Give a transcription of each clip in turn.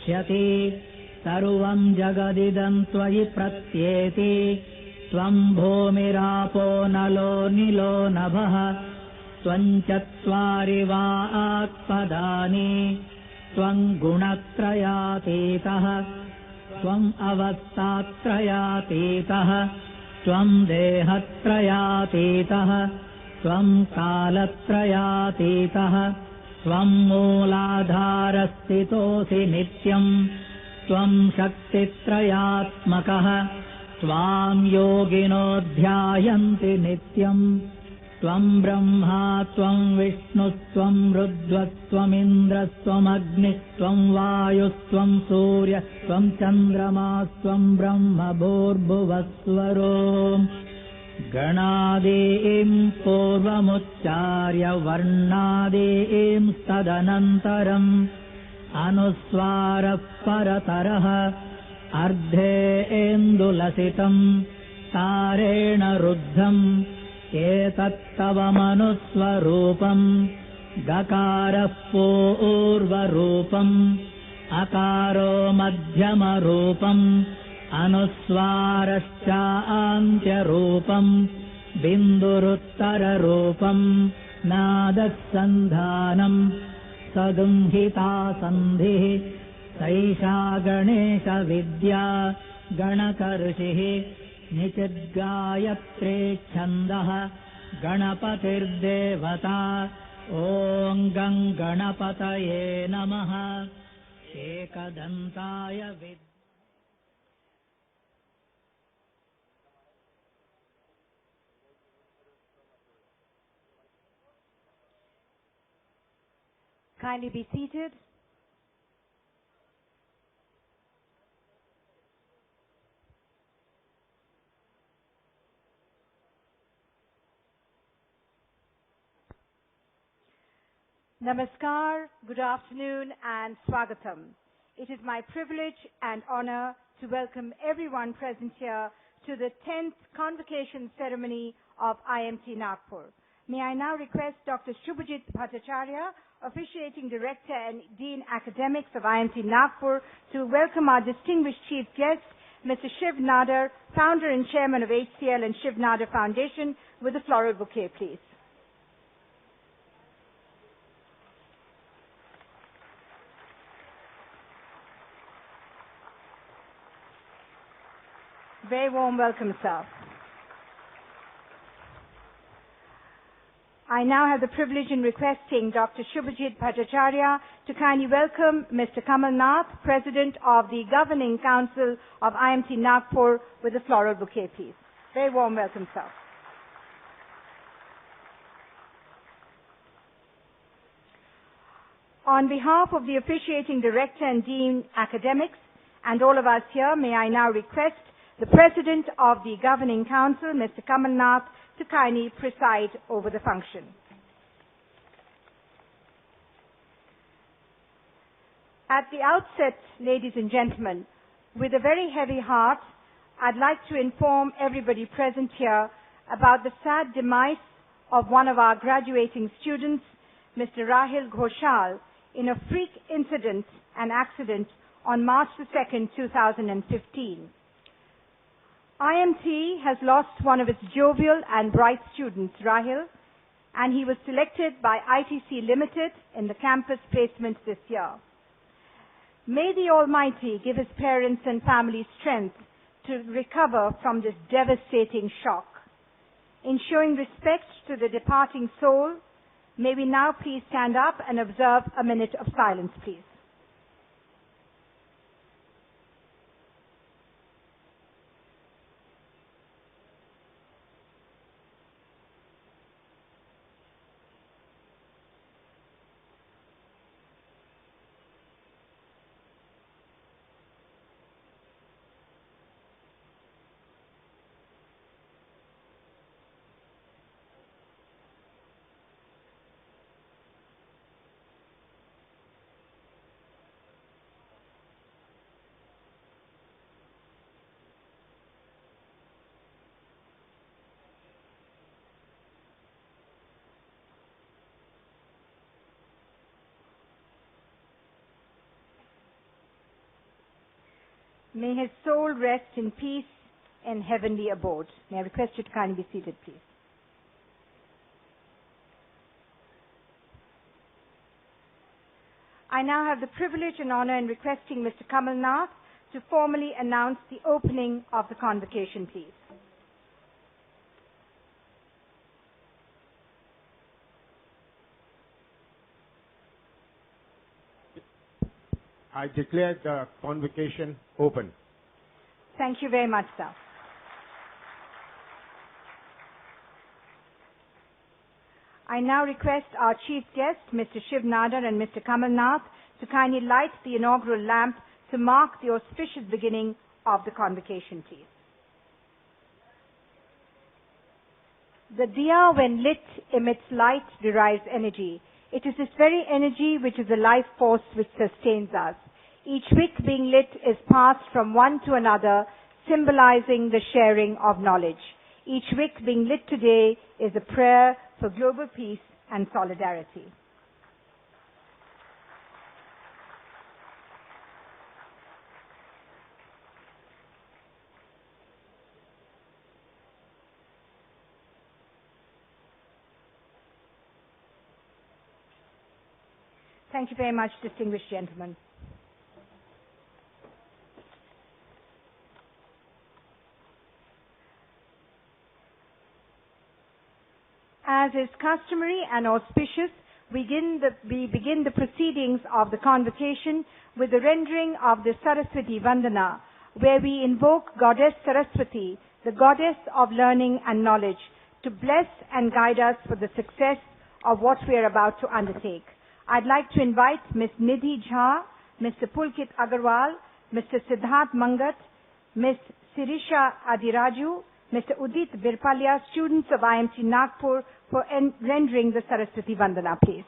क्ष्यति सर्वं जगदिदं त्वयि प्रत्येति त्वं भूमिरापो नलो निलो नभः त्वं चत्वारि वा आत्पदानि त्वं गुणत्रयातीतः त्वं अवस्थात्रयातीतः त्वं देहत्रयातीतः त्वं कालत्रयातीतः त्वं मूलाधारस्थितोऽसि नित्यम् त्वं शक्तित्रयात्मकः त्वां योगिनो ध्यायन्ति नित्यम् त्वं ब्रह्मा त्वं विष्णुस्त्वं रुद्रस्त्वमिन्द्रस्त्वमग्निस्त्वं वायुस्त्वं सूर्यस्त्वं चन्द्रमास्त्वं ब्रह्म भूर्भुवस्वरो गणादीं पूर्वमुच्चार्य वर्णादीं तदनन्तरम् अनुस्वारः परतरः अर्धेन्दुलसितम् तारेण रुद्धम् एतत्तवमनुस्वरूपम् गकारः पूर्वरूपम् अकारो मध्यमरूपम् अनुस्वारश्चान्त्यरूपम् बिन्दुरुत्तररूपम् नादः सन्धानम् सगुंहिता सन्धिः सैषा गणेशविद्या गणकर्षिः निचिद्गायत्रे छन्दः गणपतिर्देवता ॐ गं गणपतये नमः एकदन्ताय Kindly be seated. Namaskar, good afternoon and Swagatam. It is my privilege and honor to welcome everyone present here to the 10th Convocation Ceremony of IMT Nagpur. May I now request Dr. Shubhajit Bhattacharya, Officiating Director and Dean Academics of IMT Nagpur, to welcome our distinguished chief guest, Mr. Shiv Nadar, Founder and Chairman of HCL and Shiv Nadar Foundation, with a floral bouquet, please. Very warm welcome, sir. I now have the privilege in requesting Dr. Shubhajit Bhattacharya to kindly welcome Mr. Kamal Nath, President of the Governing Council of IMT Nagpur, with a floral bouquet, please. Very warm welcome, sir. On behalf of the Officiating Director and Dean Academics and all of us here, may I now request the President of the Governing Council, Mr. Kamal Nath, to kindly preside over the function. At the outset, ladies and gentlemen, with a very heavy heart, I'd like to inform everybody present here about the sad demise of one of our graduating students, Mr. Rahil Ghoshal, in a freak incident and accident on March the 2nd, 2015. IMT has lost one of its jovial and bright students, Rahil, and he was selected by ITC Limited in the campus placement this year. May the Almighty give his parents and family strength to recover from this devastating shock. In showing respect to the departing soul, may we now please stand up and observe a minute of silence, please. May his soul rest in peace in heavenly abode. May I request you to kindly be seated, please. I now have the privilege and honor in requesting Mr. Kamal Nath to formally announce the opening of the convocation, please. I declare the convocation open. Thank you very much, sir. I now request our chief guests, Mr. Shiv Nadar and Mr. Kamal Nath, to kindly light the inaugural lamp to mark the auspicious beginning of the convocation, please. The diya, when lit, emits light, derives energy. It is this very energy which is the life force which sustains us. Each wick being lit is passed from one to another, symbolizing the sharing of knowledge. Each wick being lit today is a prayer for global peace and solidarity. Thank you very much, distinguished gentlemen. As is customary and auspicious, we begin the proceedings of the convocation with the rendering of the Saraswati Vandana, where we invoke Goddess Saraswati, the goddess of learning and knowledge, to bless and guide us for the success of what we are about to undertake. I'd like to invite Ms. Nidhi Jha, Mr. Pulkit Agarwal, Mr. Siddharth Mangat, Ms. Sirisha Adiraju, Mr. Udit Birpalia, students of IMT Nagpur, for rendering the Saraswati Vandana, please.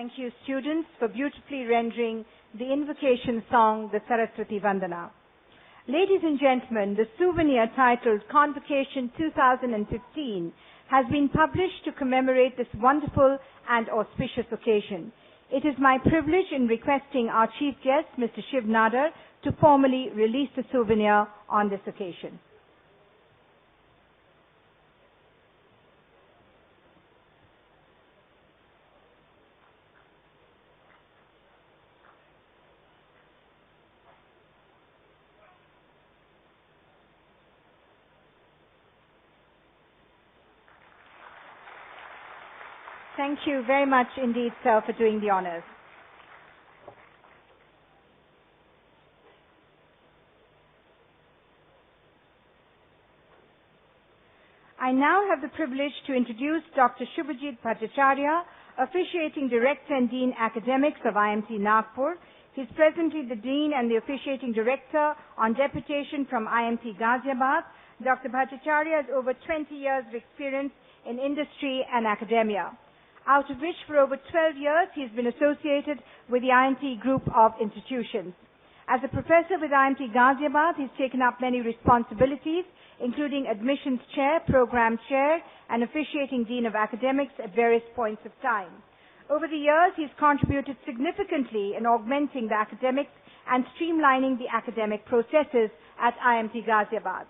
Thank you, students, for beautifully rendering the invocation song, the Saraswati Vandana. Ladies and gentlemen, the souvenir titled Convocation 2015 has been published to commemorate this wonderful and auspicious occasion. It is my privilege in requesting our chief guest, Mr. Shiv Nadar, to formally release the souvenir on this occasion. Thank you very much indeed, sir, for doing the honors. I now have the privilege to introduce Dr. Shubhajit Bhattacharya, Officiating Director and Dean Academics of IMT Nagpur. He is presently the Dean and the Officiating Director on deputation from IMT Ghaziabad. Dr. Bhattacharya has over 20 years of experience in industry and academia, out of which for over 12 years he has been associated with the IMT group of institutions. As a professor with IMT Ghaziabad, he has taken up many responsibilities, including admissions chair, program chair, and officiating dean of academics at various points of time. Over the years, he has contributed significantly in augmenting the academics and streamlining the academic processes at IMT Ghaziabad.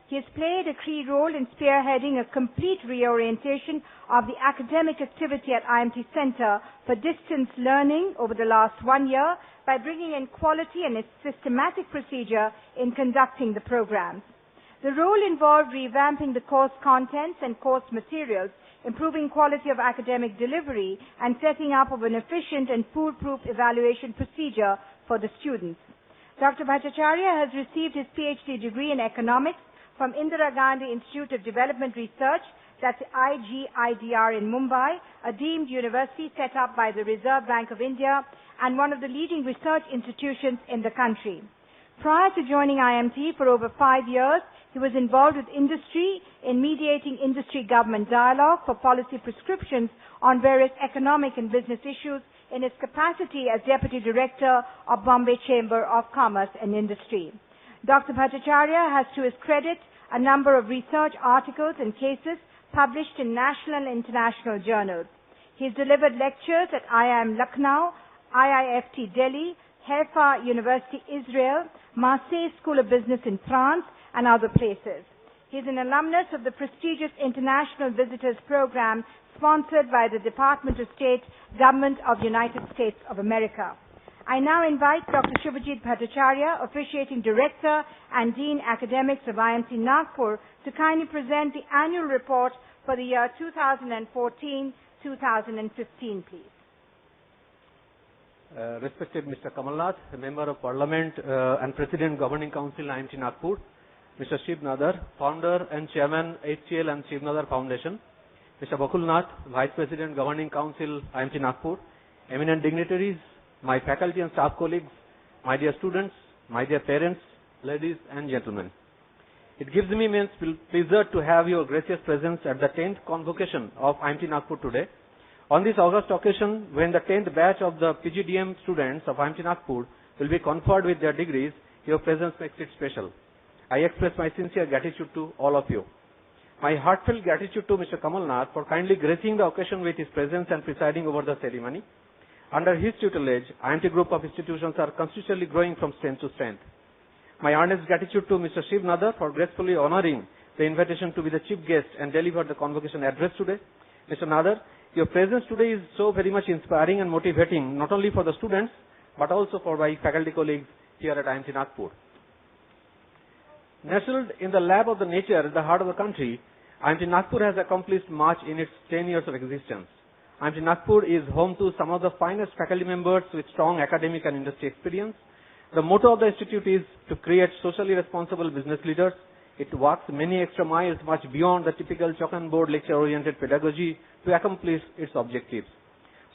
He has played a key role in spearheading a complete reorientation of the academic activity at IMT Center for distance learning over the last 1 year by bringing in quality and a systematic procedure in conducting the programs. The role involved revamping the course contents and course materials, improving quality of academic delivery, and setting up of an efficient and foolproof evaluation procedure for the students. Dr. Bhattacharya has received his PhD degree in economics from Indira Gandhi Institute of Development Research, that's IGIDR in Mumbai, a deemed university set up by the Reserve Bank of India and one of the leading research institutions in the country. Prior to joining IMT for over 5 years, he was involved with industry in mediating industry-government dialogue for policy prescriptions on various economic and business issues in his capacity as Deputy Director of Bombay Chamber of Commerce and Industry. Dr. Bhattacharya has to his credit a number of research articles and cases published in national and international journals. He has delivered lectures at IIM Lucknow, IIFT Delhi, Haifa University Israel, Marseille School of Business in France, and other places. He is an alumnus of the prestigious International Visitors Program sponsored by the Department of State, Government of the United States of America. I now invite Dr. Shubhajit Bhattacharya, Officiating Director and Dean Academics of IMT Nagpur, to kindly present the annual report for the year 2014-2015, please. Respected Mr. Kamal Nath, a Member of Parliament and President Governing Council IMT Nagpur, Mr. Shiv Nadar, Founder and Chairman HCL and Shiv Nadar Foundation, Mr. Bakul Nath, Vice President Governing Council IMT Nagpur, eminent dignitaries, my faculty and staff colleagues, my dear students, my dear parents, ladies and gentlemen. It gives me immense pleasure to have your gracious presence at the 10th convocation of IMT Nagpur today. On this august occasion, when the 10th batch of the PGDM students of IMT Nagpur will be conferred with their degrees, your presence makes it special. I express my sincere gratitude to all of you. My heartfelt gratitude to Mr. Kamal Nath for kindly gracing the occasion with his presence and presiding over the ceremony. Under his tutelage, IMT group of institutions are consistently growing from strength to strength. My earnest gratitude to Mr. Shiv Nadar for gracefully honoring the invitation to be the chief guest and deliver the convocation address today. Mr. Nadar, your presence today is so very much inspiring and motivating, not only for the students, but also for my faculty colleagues here at IMT Nagpur. Nestled in the lab of the nature at the heart of the country, IMT Nagpur has accomplished much in its 10 years of existence. IMT Nagpur is home to some of the finest faculty members with strong academic and industry experience. The motto of the institute is to create socially responsible business leaders. It walks many extra miles, much beyond the typical chalk and board lecture-oriented pedagogy to accomplish its objectives.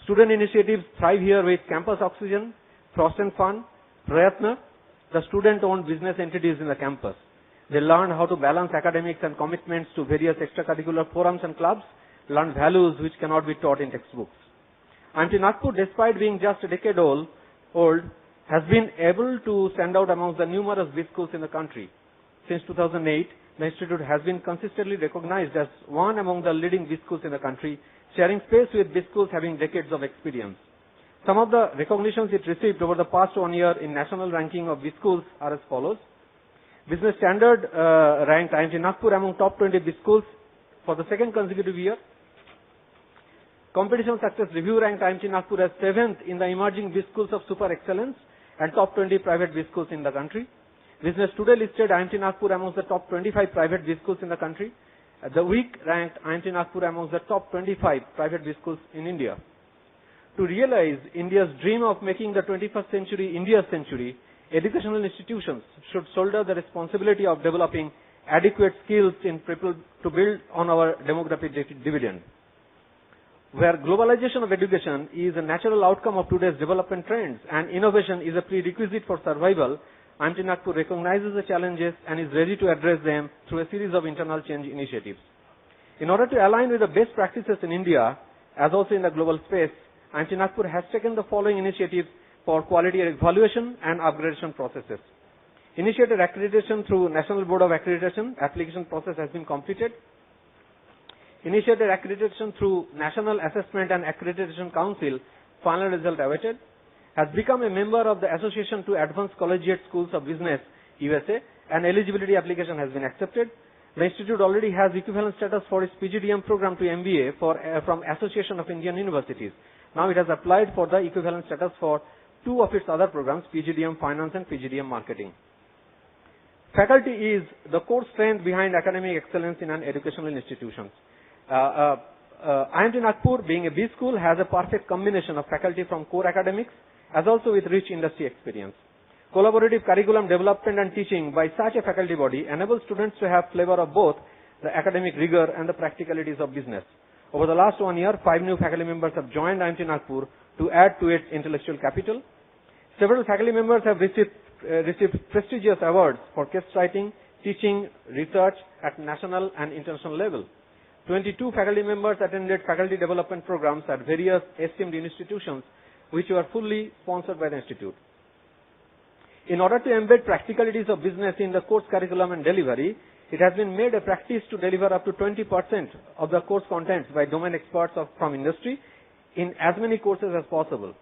Student initiatives thrive here with Campus Oxygen, Frost and Fun, Prayatna, the student-owned business entities in the campus. They learn how to balance academics and commitments to various extracurricular forums and clubs, learn values which cannot be taught in textbooks. IMT Nagpur, despite being just a decade old, has been able to stand out amongst the numerous B schools in the country. Since 2008, the institute has been consistently recognized as one among the leading B schools in the country, sharing space with B schools having decades of experience. Some of the recognitions it received over the past 1 year in national ranking of B schools are as follows. Business Standard ranked IMT Nagpur among top 20 B schools for the second consecutive year. Competition Success Review ranked IMT Nagpur as 7th in the emerging B schools of super excellence and top 20 private B schools in the country. Business Today listed IMT Nagpur amongst the top 25 private B schools in the country. The Week ranked IMT Nagpur amongst the top 25 private B schools in India. To realize India's dream of making the 21st century India's century, educational institutions should shoulder the responsibility of developing adequate skills in people to build on our demographic dividend. where globalization of education is a natural outcome of today's development trends and innovation is a prerequisite for survival, IMT Nagpur recognizes the challenges and is ready to address them through a series of internal change initiatives. In order to align with the best practices in India, as also in the global space, IMT Nagpur has taken the following initiatives for quality evaluation and upgradation processes. Initiated accreditation through National Board of Accreditation, application process has been completed. Initiated accreditation through National Assessment and Accreditation Council, final result awaited. Has become a member of the Association to Advanced Collegiate Schools of Business, USA, and eligibility application has been accepted. The institute already has equivalent status for its PGDM program to MBA from Association of Indian Universities. Now it has applied for the equivalent status for two of its other programs, PGDM Finance and PGDM Marketing. Faculty is the core strength behind academic excellence in an educational institution. IMT Nagpur, being a B school, has a perfect combination of faculty from core academics as also with rich industry experience. Collaborative curriculum development and teaching by such a faculty body enables students to have flavor of both the academic rigor and the practicalities of business. Over the last 1 year, 5 new faculty members have joined IMT Nagpur to add to its intellectual capital. Several faculty members have received prestigious awards for case writing, teaching, research at national and international level. 22 faculty members attended faculty development programs at various esteemed institutions which were fully sponsored by the institute. In order to embed practicalities of business in the course curriculum and delivery, it has been made a practice to deliver up to 20% of the course contents by domain experts from industry in as many courses as possible.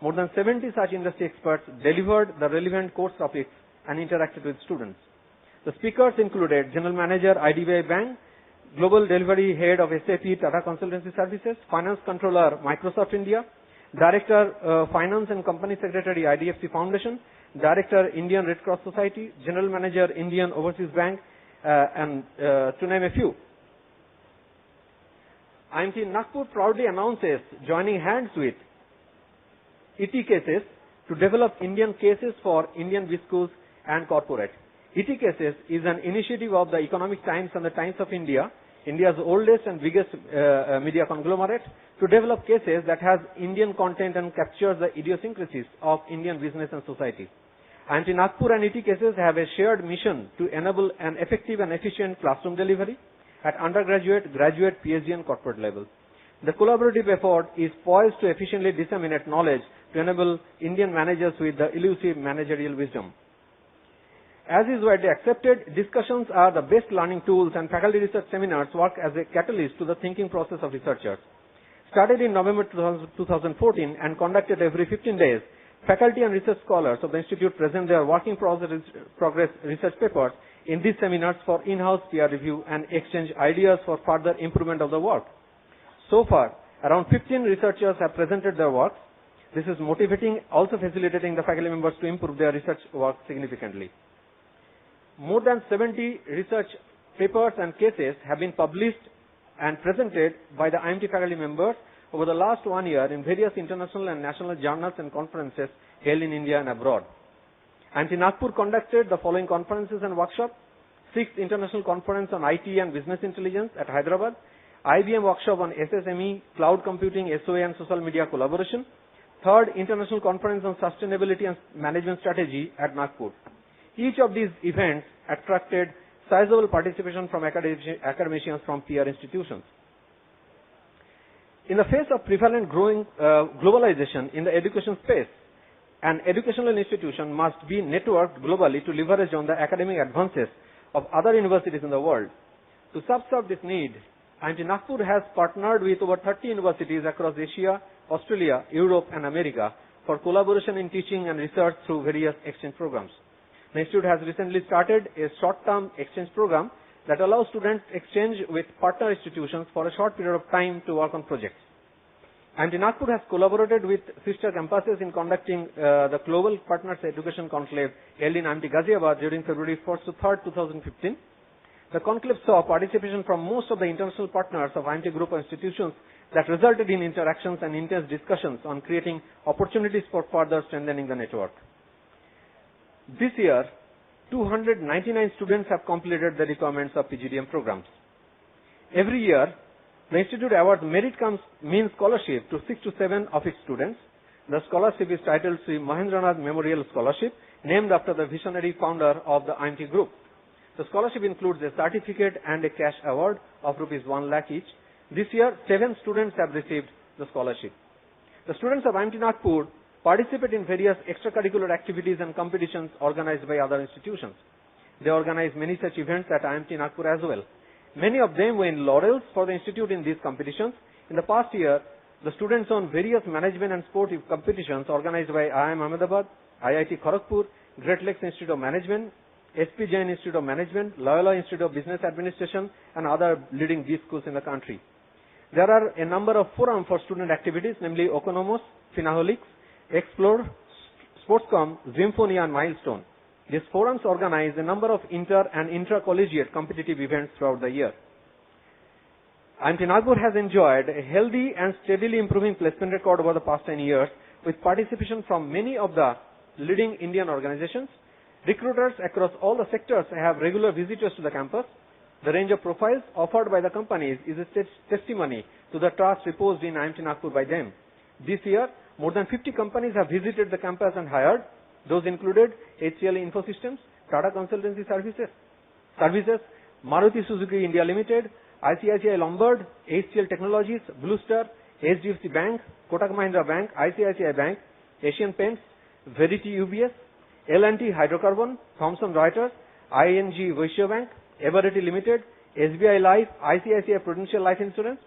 More than 70 such industry experts delivered the relevant course topics and interacted with students. The speakers included General Manager, IDBI Bank, Global Delivery Head of SAP Tata Consultancy Services, Finance Controller, Microsoft India, Director, Finance and Company Secretary, IDFC Foundation, Director, Indian Red Cross Society, General Manager, Indian Overseas Bank, and to name a few. IMT Nagpur proudly announces joining hands with ET Cases to develop Indian cases for Indian B schools and corporate. ET Cases is an initiative of the Economic Times and the Times of India, India's oldest and biggest media conglomerate, to develop cases that has Indian content and captures the idiosyncrasies of Indian business and society. IMT Nagpur and ET Cases have a shared mission to enable an effective and efficient classroom delivery at undergraduate, graduate, PhD and corporate level. The collaborative effort is poised to efficiently disseminate knowledge to enable Indian managers with the elusive managerial wisdom. As is widely accepted, discussions are the best learning tools and faculty research seminars work as a catalyst to the thinking process of researchers. Started in November 2014 and conducted every 15 days, faculty and research scholars of the institute present their working progress research papers in these seminars for in-house peer review and exchange ideas for further improvement of the work. So far, around 15 researchers have presented their works. This is motivating, also facilitating the faculty members to improve their research work significantly. More than 70 research papers and cases have been published and presented by the IMT faculty members over the last 1 year in various international and national journals and conferences held in India and abroad. IMT Nagpur conducted the following conferences and workshops: 6th International Conference on IT and Business Intelligence at Hyderabad, IBM Workshop on SSME, Cloud Computing, SOA and Social Media Collaboration, 3rd International Conference on Sustainability and Management Strategy at Nagpur. Each of these events attracted sizable participation from academicians from peer institutions. In the face of prevalent growing globalization in the education space, an educational institution must be networked globally to leverage on the academic advances of other universities in the world. To subserve this need, IMT Nagpur has partnered with over 30 universities across Asia, Australia, Europe and America for collaboration in teaching and research through various exchange programs. The institute has recently started a short-term exchange program that allows students exchange with partner institutions for a short period of time to work on projects. IMT Nagpur has collaborated with sister campuses in conducting the Global Partners Education Conclave held in IMT Ghaziabad during February 1st to 3rd, 2015. The conclave saw participation from most of the international partners of IMT Group of institutions that resulted in interactions and intense discussions on creating opportunities for further strengthening the network. This year, 299 students have completed the requirements of PGDM programs. Every year, The institute awards merit comes mean scholarship to 6 to 7 of its students. The scholarship is titled Sri Mahendranath Memorial Scholarship, named after the visionary founder of the IMT group. The scholarship includes a certificate and a cash award of rupees 1 lakh each. This year, 7 students have received the scholarship. The students of IMT Nagpur participate in various extracurricular activities and competitions organized by other institutions. They organize many such events at IMT Nagpur as well. Many of them win laurels for the institute in these competitions. In the past year, the students won various management and sport competitions organized by IIM Ahmedabad, IIT Kharagpur, Great Lakes Institute of Management, SP Jain Institute of Management, Loyola Institute of Business Administration, and other leading B schools in the country. There are a number of forums for student activities, namely Okonomos, Finaholics, Explore, Sportscom, Zymphonia, and Milestone. These forums organize a number of inter and intra-collegiate competitive events throughout the year. IMT Nagpur has enjoyed a healthy and steadily improving placement record over the past 10 years with participation from many of the leading Indian organizations. Recruiters across all the sectors have regular visitors to the campus. The range of profiles offered by the companies is a testimony to the trust reposed in IMT Nagpur by them. This year, more than 50 companies have visited the campus and hired. Those included HCL Infosystems, Tata Consultancy Services, Maruti Suzuki India Limited, ICICI Lombard, HCL Technologies, Blue Star, HDFC Bank, Kotak Mahindra Bank, ICICI Bank, Asian Paints, Verity UBS, L&T Hydrocarbon, Thomson Reuters, ING Vaishya Bank, Eveready Limited, SBI Life, ICICI Prudential Life Insurance.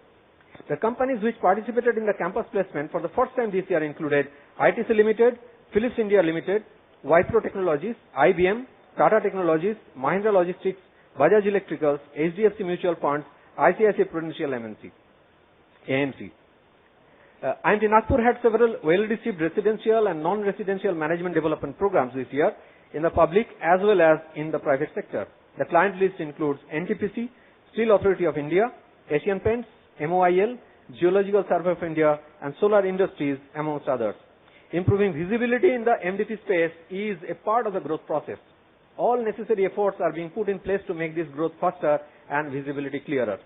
The companies which participated in the campus placement for the first time this year included ITC Limited, Philips India Limited, Wipro Technologies, IBM, Tata Technologies, Mahindra Logistics, Bajaj Electricals, HDFC Mutual Funds, ICICI Prudential AMC. IMT Nagpur had several well-received residential and non-residential management development programs this year in the public as well as in the private sector. The client list includes NTPC, Steel Authority of India, Asian Paints, MOIL, Geological Survey of India, and Solar Industries, amongst others. Improving visibility in the MDP space is a part of the growth process. All necessary efforts are being put in place to make this growth faster and visibility clearer.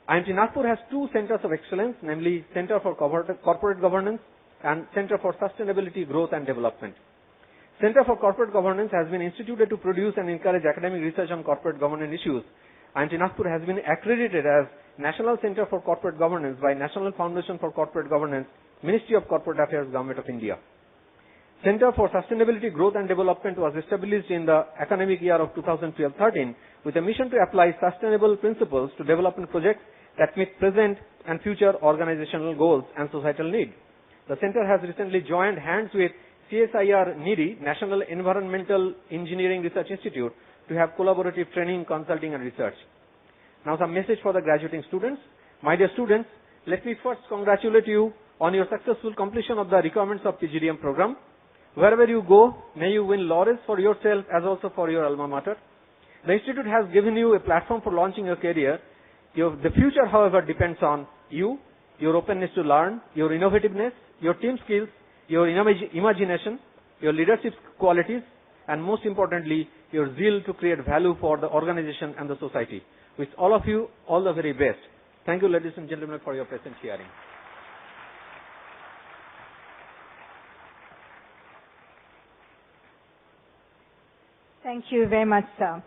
IMT Nagpur has 2 centers of excellence, namely Center for Corporate Governance and Center for Sustainability, Growth and Development. Center for Corporate Governance has been instituted to produce and encourage academic research on corporate governance issues. IMT Nagpur has been accredited as National Center for Corporate Governance by National Foundation for Corporate Governance, Ministry of Corporate Affairs, Government of India. Center for Sustainability, Growth and Development was established in the academic year of 2012-13 with a mission to apply sustainable principles to development projects that meet present and future organizational goals and societal need. The center has recently joined hands with CSIR NEDI, National Environmental Engineering Research Institute, to have collaborative training, consulting and research. Now some message for the graduating students. My dear students, let me first congratulate you on your successful completion of the requirements of PGDM program. Wherever you go, may you win laurels for yourself as also for your alma mater. The institute has given you a platform for launching your career. The future, however, depends on you, your openness to learn, your innovativeness, your team skills, your imagination, your leadership qualities, and most importantly, your zeal to create value for the organization and the society. Wish all of you all the very best. Thank you, ladies and gentlemen, for your present hearing. Thank you very much, sir.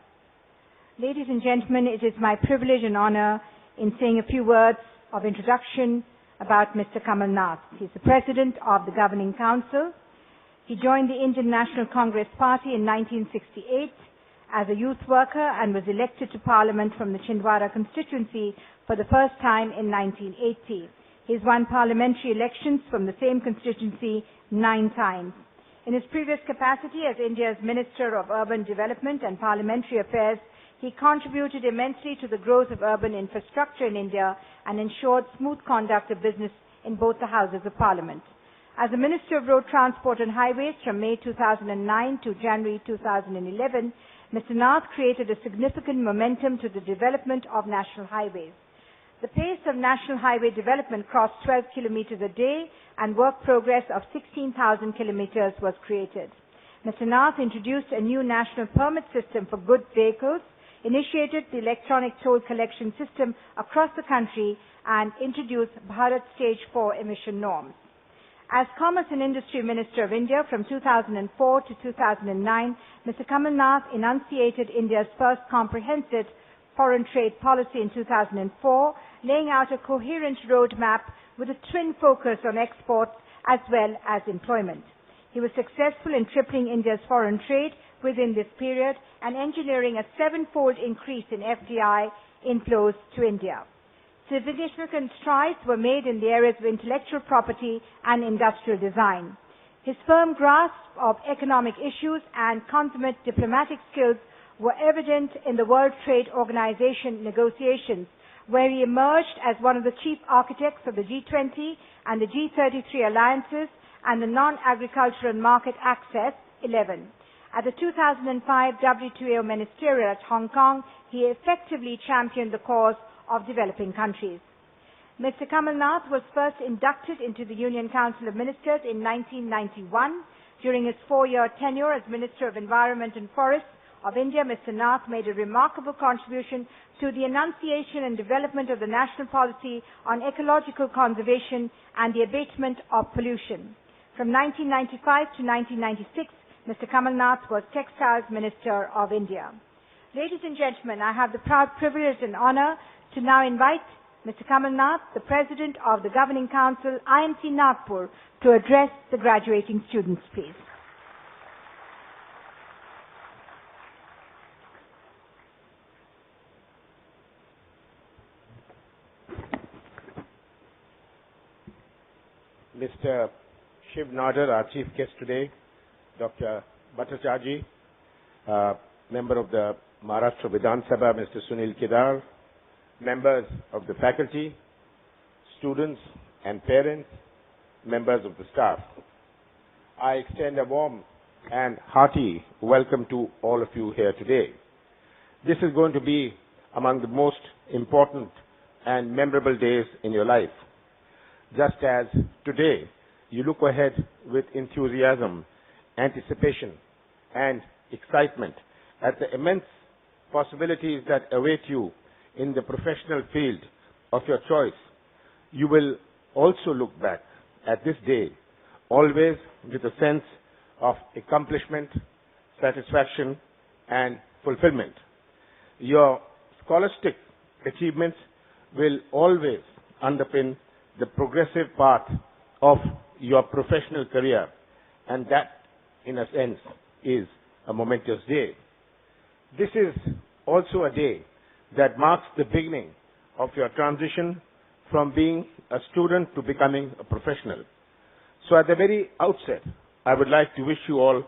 Ladies and gentlemen, it is my privilege and honor in saying a few words of introduction about Mr. Kamal Nath. He is the President of the Governing Council. He joined the Indian National Congress Party in 1968 as a youth worker and was elected to Parliament from the Chhindwara constituency for the first time in 1980. He has won parliamentary elections from the same constituency 9 times. In his previous capacity as India's Minister of Urban Development and Parliamentary Affairs, he contributed immensely to the growth of urban infrastructure in India and ensured smooth conduct of business in both the Houses of Parliament. As the Minister of Road Transport and Highways from May 2009 to January 2011, Mr. Nath created a significant momentum to the development of national highways. The pace of national highway development crossed 12 kilometers a day and work progress of 16,000 kilometers was created. Mr. Nath introduced a new national permit system for goods vehicles. initiated the electronic toll collection system across the country, and introduced Bharat Stage 4 emission norms. As Commerce and Industry Minister of India from 2004 to 2009, Mr. Kamal Nath enunciated India's first comprehensive foreign trade policy in 2004, laying out a coherent roadmap with a twin focus on exports as well as employment. He was successful in tripling India's foreign trade within this period and engineering a seven-fold increase in FDI inflows to India. Significant strides were made in the areas of intellectual property and industrial design. His firm grasp of economic issues and consummate diplomatic skills were evident in the World Trade Organization negotiations, where he emerged as one of the chief architects of the G20 and the G33 alliances and the Non-Agricultural Market Access 11. At the 2005 WTO Ministerial at Hong Kong, he effectively championed the cause of developing countries. Mr. Kamal Nath was first inducted into the Union Council of Ministers in 1991. During his 4-year tenure as Minister of Environment and Forests of India, Mr. Nath made a remarkable contribution to the enunciation and development of the national policy on ecological conservation and the abatement of pollution. From 1995 to 1996, Mr. Kamal Nath was Textiles Minister of India. Ladies and gentlemen, I have the proud privilege and honor to now invite Mr. Kamal Nath, the President of the Governing Council, IMT Nagpur, to address the graduating students, please. Mr. Shiv Nadar, our chief guest today, Dr. Bhatt, member of the Maharashtra Vidhan Sabha, Mr. Sunil Kedar, members of the faculty, students and parents, members of the staff. I extend a warm and hearty welcome to all of you here today. This is going to be among the most important and memorable days in your life. Just as today you look ahead with enthusiasm, anticipation and excitement at the immense possibilities that await you in the professional field of your choice, you will also look back at this day always with a sense of accomplishment, satisfaction and fulfillment. Your scholastic achievements will always underpin the progressive path of your professional career, and that, in a sense, is a momentous day. This is also a day that marks the beginning of your transition from being a student to becoming a professional. So at the very outset, I would like to wish you all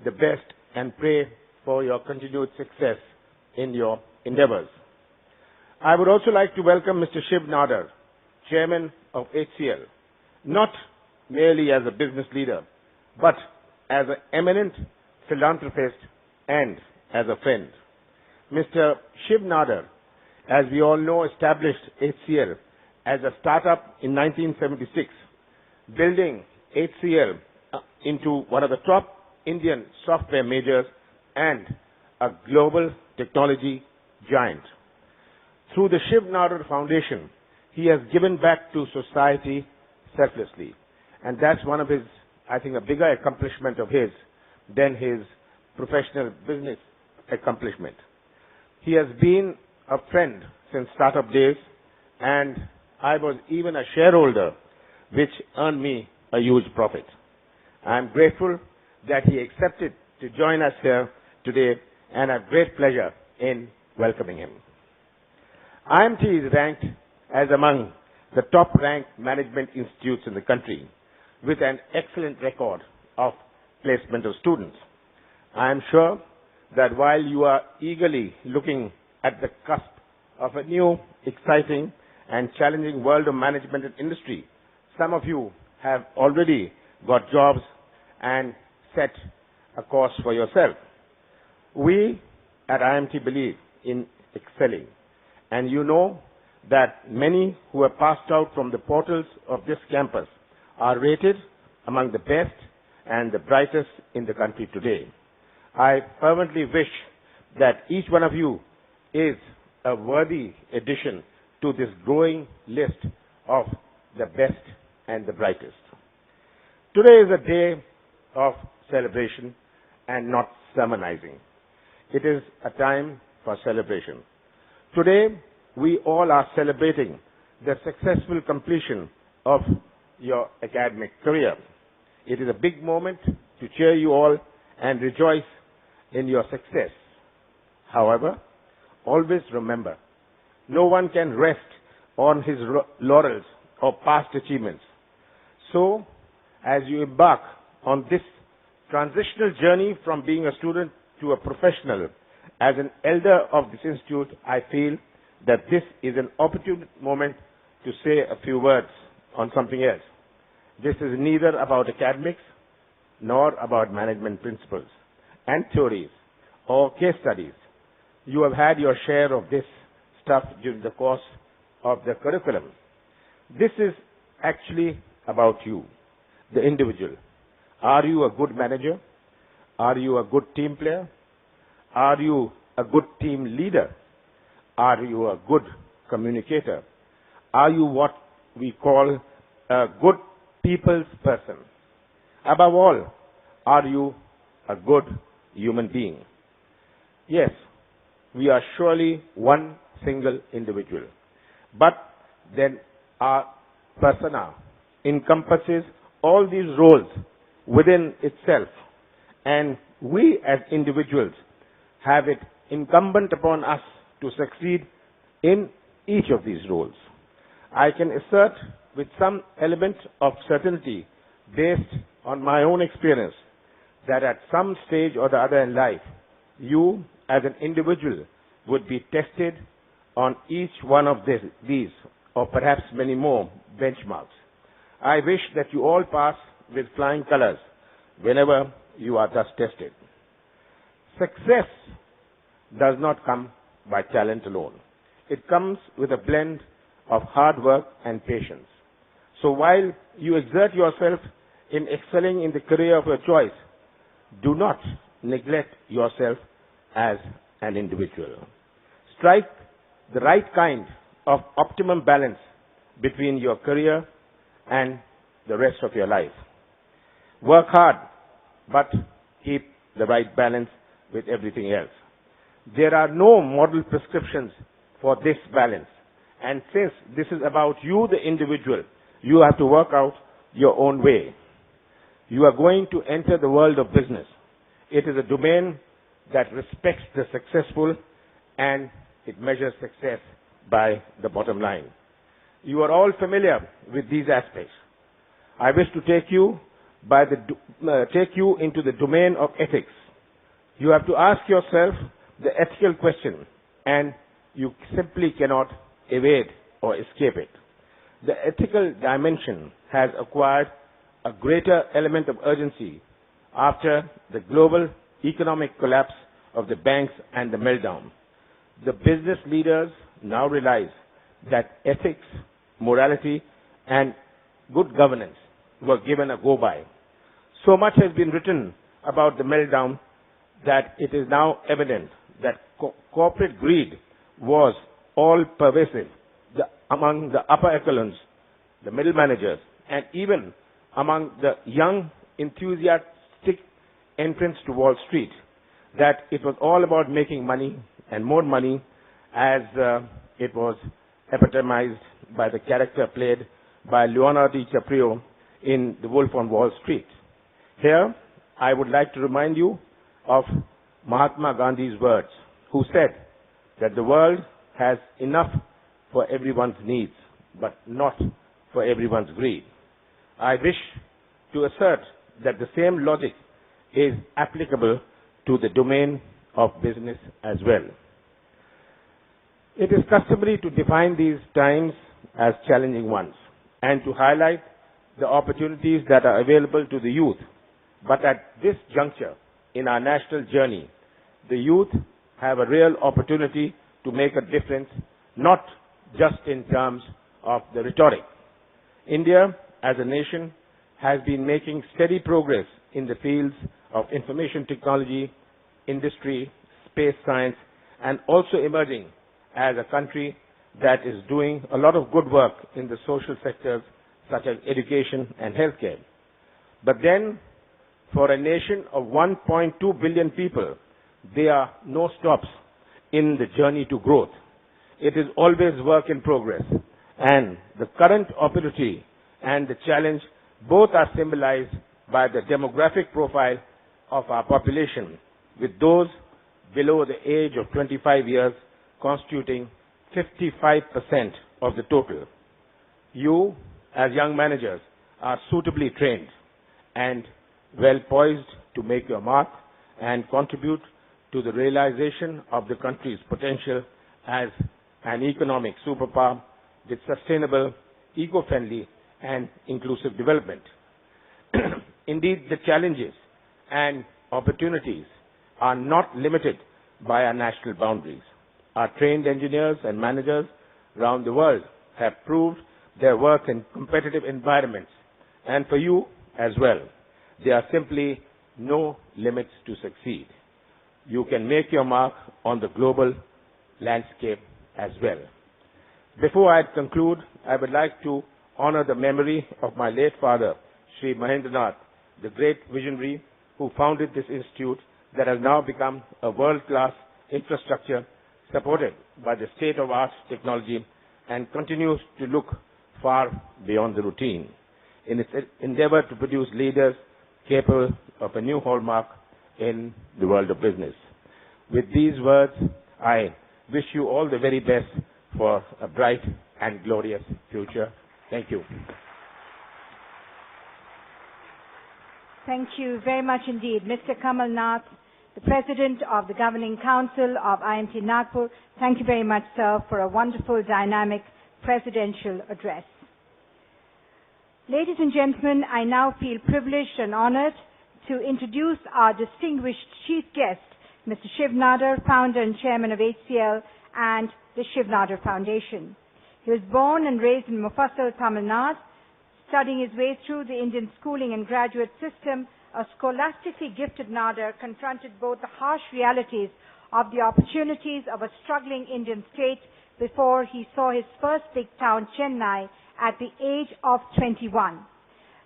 the best and pray for your continued success in your endeavors. I would also like to welcome Mr. Shiv Nadar, Chairman of HCL, not merely as a business leader, but as an eminent philanthropist and as a friend. Mr. Shiv Nadar, as we all know, established HCL as a startup in 1976, building HCL into one of the top Indian software majors and a global technology giant. Through the Shiv Nadar Foundation, he has given back to society selflessly. And that's one of his, I think, a bigger accomplishment of his than his professional business accomplishment. He has been a friend since startup days, and I was even a shareholder, which earned me a huge profit. I am grateful that he accepted to join us here today, and I have great pleasure in welcoming him. IMT is ranked as among the top-ranked management institutes in the country, with an excellent record of placement of students. I am sure that while you are eagerly looking at the cusp of a new, exciting and challenging world of management and industry, some of you have already got jobs and set a course for yourself. We at IMT believe in excelling, and you know that many who have passed out from the portals of this campus are rated among the best and the brightest in the country today. I fervently wish that each one of you is a worthy addition to this growing list of the best and the brightest. Today is a day of celebration and not sermonizing. It is a time for celebration. Today, we all are celebrating the successful completion of your academic career. It is a big moment to cheer you all and rejoice in your success. However, always remember, no one can rest on his laurels or past achievements. So, as you embark on this transitional journey from being a student to a professional, as an elder of this institute, I feel that this is an opportune moment to say a few words on something else. This is neither about academics nor about management principles and theories or case studies. You have had your share of this stuff during the course of the curriculum. This is actually about you, the individual. Are you a good manager? Are you a good team player? Are you a good team leader? Are you a good communicator? Are you what we call a good people's person? Above all, are you a good human being? Yes, we are surely one single individual. But then our persona encompasses all these roles within itself. And we as individuals have it incumbent upon us to succeed in each of these roles. I can assert with some element of certainty based on my own experience that at some stage or the other in life, you as an individual would be tested on each one of these or perhaps many more benchmarks. I wish that you all pass with flying colors whenever you are thus tested. Success does not come by talent alone. It comes with a blend of hard work and patience. So while you exert yourself in excelling in the career of your choice, do not neglect yourself as an individual. Strike the right kind of optimum balance between your career and the rest of your life. Work hard, but keep the right balance with everything else. There are no model prescriptions for this balance. And since this is about you, the individual, you have to work out your own way. You are going to enter the world of business. It is a domain that respects the successful and it measures success by the bottom line. You are all familiar with these aspects. I wish to take you into the domain of ethics. You have to ask yourself the ethical question, and you simply cannot evade or escape it. The ethical dimension has acquired a greater element of urgency after the global economic collapse of the banks and the meltdown. The business leaders now realize that ethics, morality, and good governance were given a go-by. So much has been written about the meltdown that it is now evident that corporate greed was all pervasive among the upper echelons, the middle managers, and even among the young, enthusiastic entrants to Wall Street, that it was all about making money and more money, as it was epitomized by the character played by Leonardo DiCaprio in The Wolf on Wall Street. Here, I would like to remind you of Mahatma Gandhi's words, who said that the world has enough for everyone's needs, but not for everyone's greed. I wish to assert that the same logic is applicable to the domain of business as well. It is customary to define these times as challenging ones and to highlight the opportunities that are available to the youth. But at this juncture in our national journey, the youth have a real opportunity to make a difference, not just in terms of the rhetoric. India, as a nation, has been making steady progress in the fields of information technology, industry, space science, and also emerging as a country that is doing a lot of good work in the social sectors such as education and healthcare. But then, for a nation of 1.2 billion people, there are no stops in the journey to growth. It is always work in progress. And the current opportunity and the challenge both are symbolized by the demographic profile of our population, with those below the age of 25 years constituting 55% of the total. You, as young managers, are suitably trained and well poised to make your mark and contribute to the realization of the country's potential as an economic superpower with sustainable, eco-friendly and inclusive development. Indeed, the challenges and opportunities are not limited by our national boundaries. Our trained engineers and managers around the world have proved their worth in competitive environments, and for you as well. There are simply no limits to succeed. You can make your mark on the global landscape as well. Before I conclude, I would like to honor the memory of my late father, Shri Nath, the great visionary who founded this institute that has now become a world-class infrastructure supported by the state-of-art technology and continues to look far beyond the routine in its endeavor to produce leaders capable of a new hallmark in the world of business. With these words, I wish you all the very best for a bright and glorious future. Thank you. Thank you very much indeed, Mr. Kamal Nath, the President of the Governing Council of IMT Nagpur. Thank you very much, sir, for a wonderful, dynamic presidential address. Ladies and gentlemen, I now feel privileged and honored to introduce our distinguished chief guest, Mr. Shiv Nadar, founder and chairman of HCL and the Shiv Nadar Foundation. He was born and raised in Mufassal, Tamil Nadu. Studying his way through the Indian schooling and graduate system, a scholastically gifted Nadar confronted both the harsh realities of the opportunities of a struggling Indian state before he saw his first big town, Chennai, at the age of 21.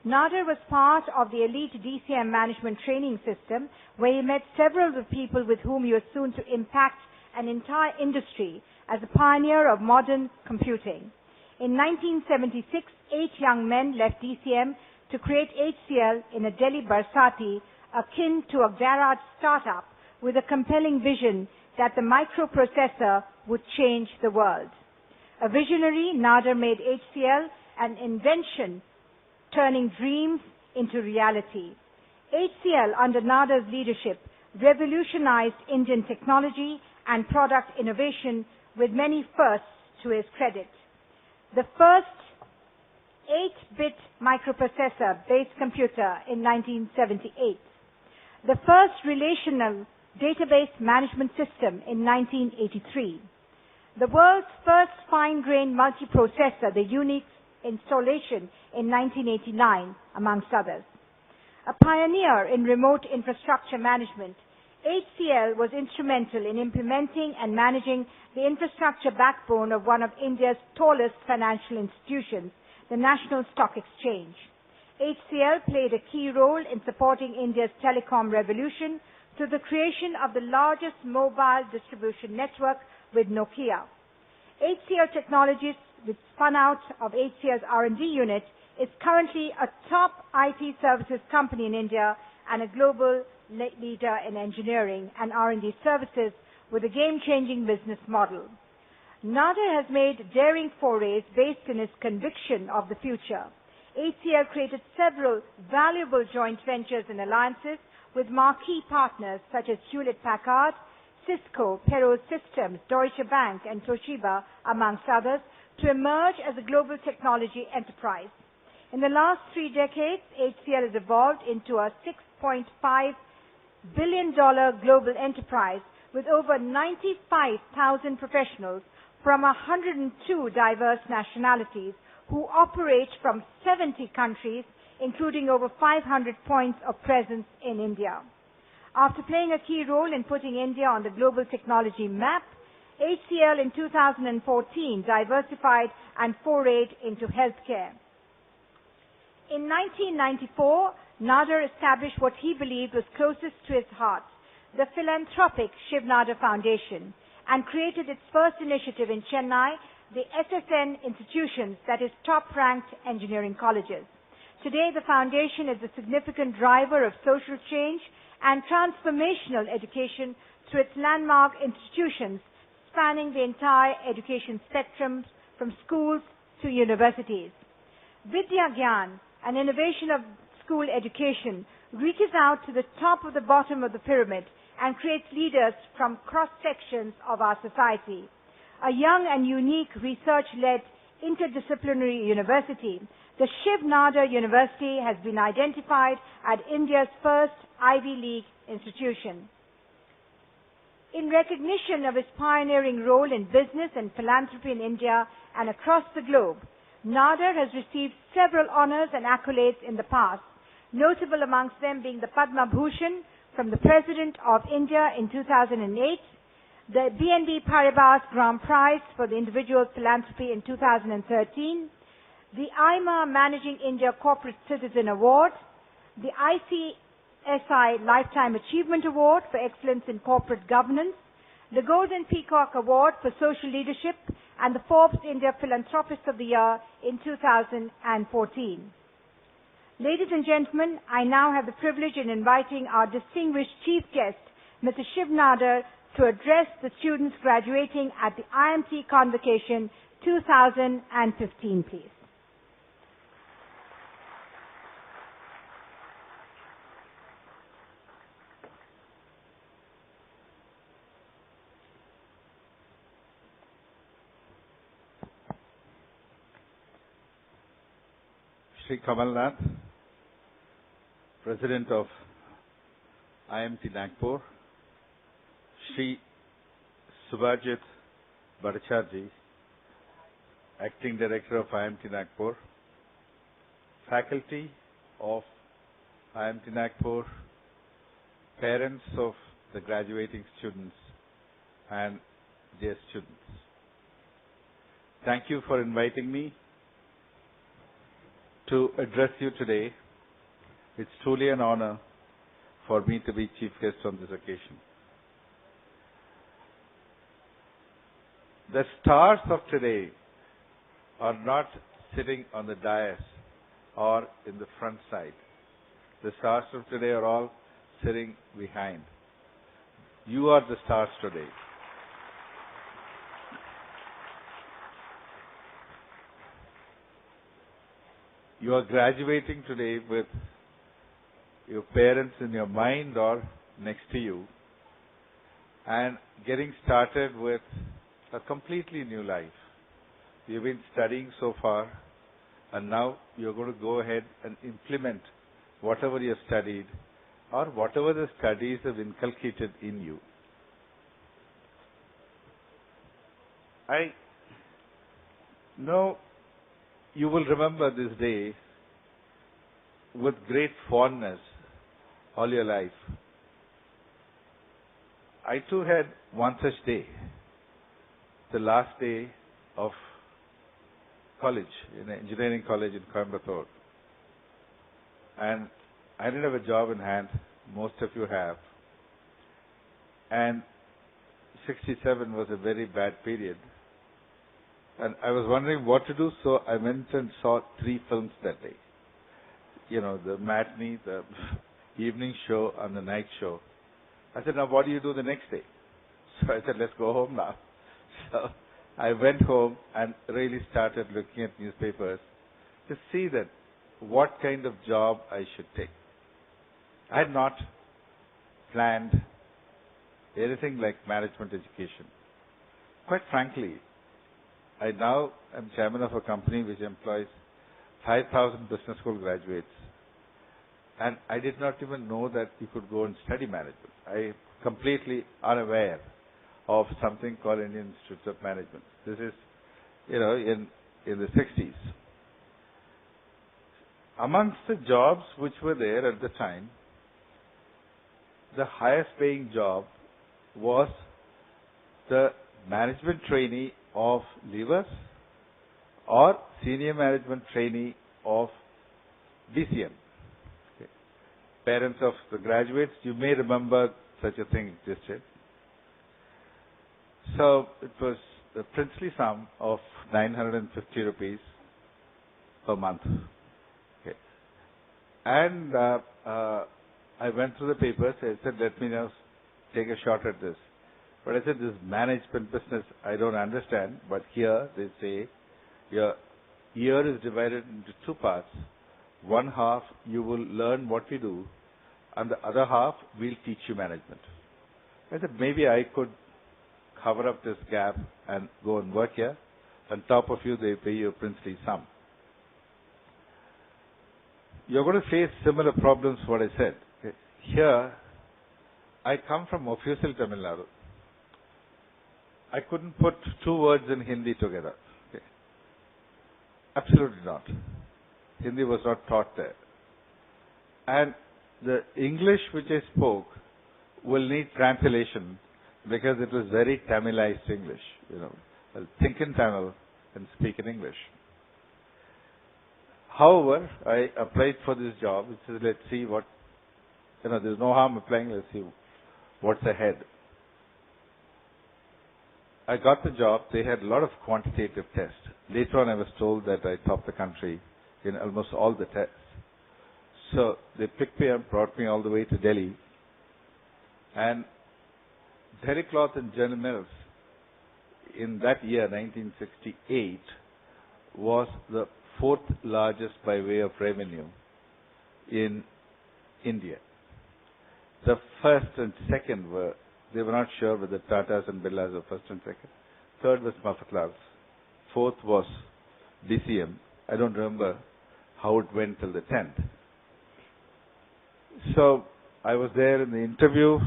Nadar was part of the elite DCM management training system, where he met several of the people with whom he was soon to impact an entire industry as a pioneer of modern computing. In 1976, 8 young men left DCM to create HCL in a Delhi Barsati, akin to a garage startup with a compelling vision that the microprocessor would change the world. A visionary, Nadar made HCL an invention, turning dreams into reality. HCL, under Nadar's leadership, revolutionized Indian technology and product innovation with many firsts to his credit. The first 8-bit microprocessor-based computer in 1978. The first relational database management system in 1983. The world's first fine-grained multiprocessor, the Unix installation in 1989, amongst others. A pioneer in remote infrastructure management, HCL was instrumental in implementing and managing the infrastructure backbone of one of India's tallest financial institutions, the National Stock Exchange. HCL played a key role in supporting India's telecom revolution through the creation of the largest mobile distribution network with Nokia. HCL Technologies, which spun out of HCL's R&D unit, is currently a top IT services company in India and a global leader in engineering and R&D services with a game-changing business model. Nadar has made daring forays based in his conviction of the future. HCL created several valuable joint ventures and alliances with marquee partners such as Hewlett-Packard, Cisco, Perot Systems, Deutsche Bank, and Toshiba, amongst others, to emerge as a global technology enterprise. In the last 3 decades, HCL has evolved into a $6.5 billion global enterprise with over 95,000 professionals from 102 diverse nationalities who operate from 70 countries, including over 500 points of presence in India. After playing a key role in putting India on the global technology map, HCL in 2014 diversified and forayed into healthcare. In 1994, Nadar established what he believed was closest to his heart, the philanthropic Shiv Nadar Foundation, and created its first initiative in Chennai, the SSN institutions, that is top-ranked engineering colleges. Today, the foundation is a significant driver of social change and transformational education through its landmark institutions spanning the entire education spectrum from schools to universities. Vidya Gyan, an innovation of school education, reaches out to the top of the bottom of the pyramid and creates leaders from cross-sections of our society. A young and unique research-led interdisciplinary university, the Shiv Nadar University has been identified as India's first Ivy League institution. In recognition of his pioneering role in business and philanthropy in India and across the globe, Nadar has received several honors and accolades in the past, notable amongst them being the Padma Bhushan from the President of India in 2008, the B.N.V Paribas Grand Prize for the Individual Philanthropy in 2013, the IMA Managing India Corporate Citizen Award, the ICSI Lifetime Achievement Award for Excellence in Corporate Governance, the Golden Peacock Award for Social Leadership, and the Forbes India Philanthropist of the Year in 2014. Ladies and gentlemen, I now have the privilege in inviting our distinguished chief guest, Mr. Shiv Nadar, to address the students graduating at the IMT Convocation 2015, please. Shri Kamal Nath, President of IMT Nagpur, Shri Subhajit Bhattacharjee, Acting Director of IMT Nagpur, faculty of IMT Nagpur, parents of the graduating students, and their students. Thank you for inviting me to address you today. It's truly an honor for me to be chief guest on this occasion. The stars of today are not sitting on the dais or in the front side. The stars of today are all sitting behind. You are the stars today. You are graduating today with your parents in your mind or next to you and getting started with a completely new life. You've been studying so far and now you're going to go ahead and implement whatever you have studied or whatever the studies have inculcated in you. I know you will remember this day with great fondness all your life. I too had one such day, the last day of college, in an engineering college in Coimbatore. And I didn't have a job in hand, most of you have. And 67 was a very bad period. And I was wondering what to do, so I went and saw 3 films that day. You know, the matinee, the evening show, and the night show. I said, now what do you do the next day? So I said, let's go home now. So I went home and really started looking at newspapers to see that what kind of job I should take. I had not planned anything like management education. Quite frankly, I now am chairman of a company which employs 5,000 business school graduates. And I did not even know that you could go and study management. I am completely unaware of something called Indian Institutes of Management. This is, in the 60s. Amongst the jobs which were there at the time, the highest paying job was the management trainee of levers or senior management trainee of DCM. Okay. Parents of the graduates, you may remember such a thing existed. So it was the princely sum of 950 rupees per month. Okay. And I went through the papers. I said, let me now take a shot at this. But I said, this management business, I don't understand. But here they say, your year is divided into two parts. One half, you will learn what we do, and the other half, we'll teach you management. I said, maybe I could cover up this gap and go and work here. On top of you, they pay you a princely sum. You're going to face similar problems, what I said. Okay. Here, I come from official Tamil Nadu. I couldn't put two words in Hindi together. Okay. Absolutely not. Hindi was not taught there. And the English which I spoke will need translation because it was very Tamilized English. You know, I'll think in Tamil and speak in English. However, I applied for this job. It says, let's see what, there's no harm applying. Let's see what's ahead. I got the job. They had a lot of quantitative tests. Later on, I was told that I topped the country in almost all the tests. So they picked me up, brought me all the way to Delhi. And Delhi Cloth and General Mills in that year, 1968, was the fourth largest by way of revenue in India. The first and second they were not sure whether Tatas and Birlas were first and second. Third was Mafatlal's. Fourth was DCM. I don't remember how it went till the 10th. So I was there in the interview,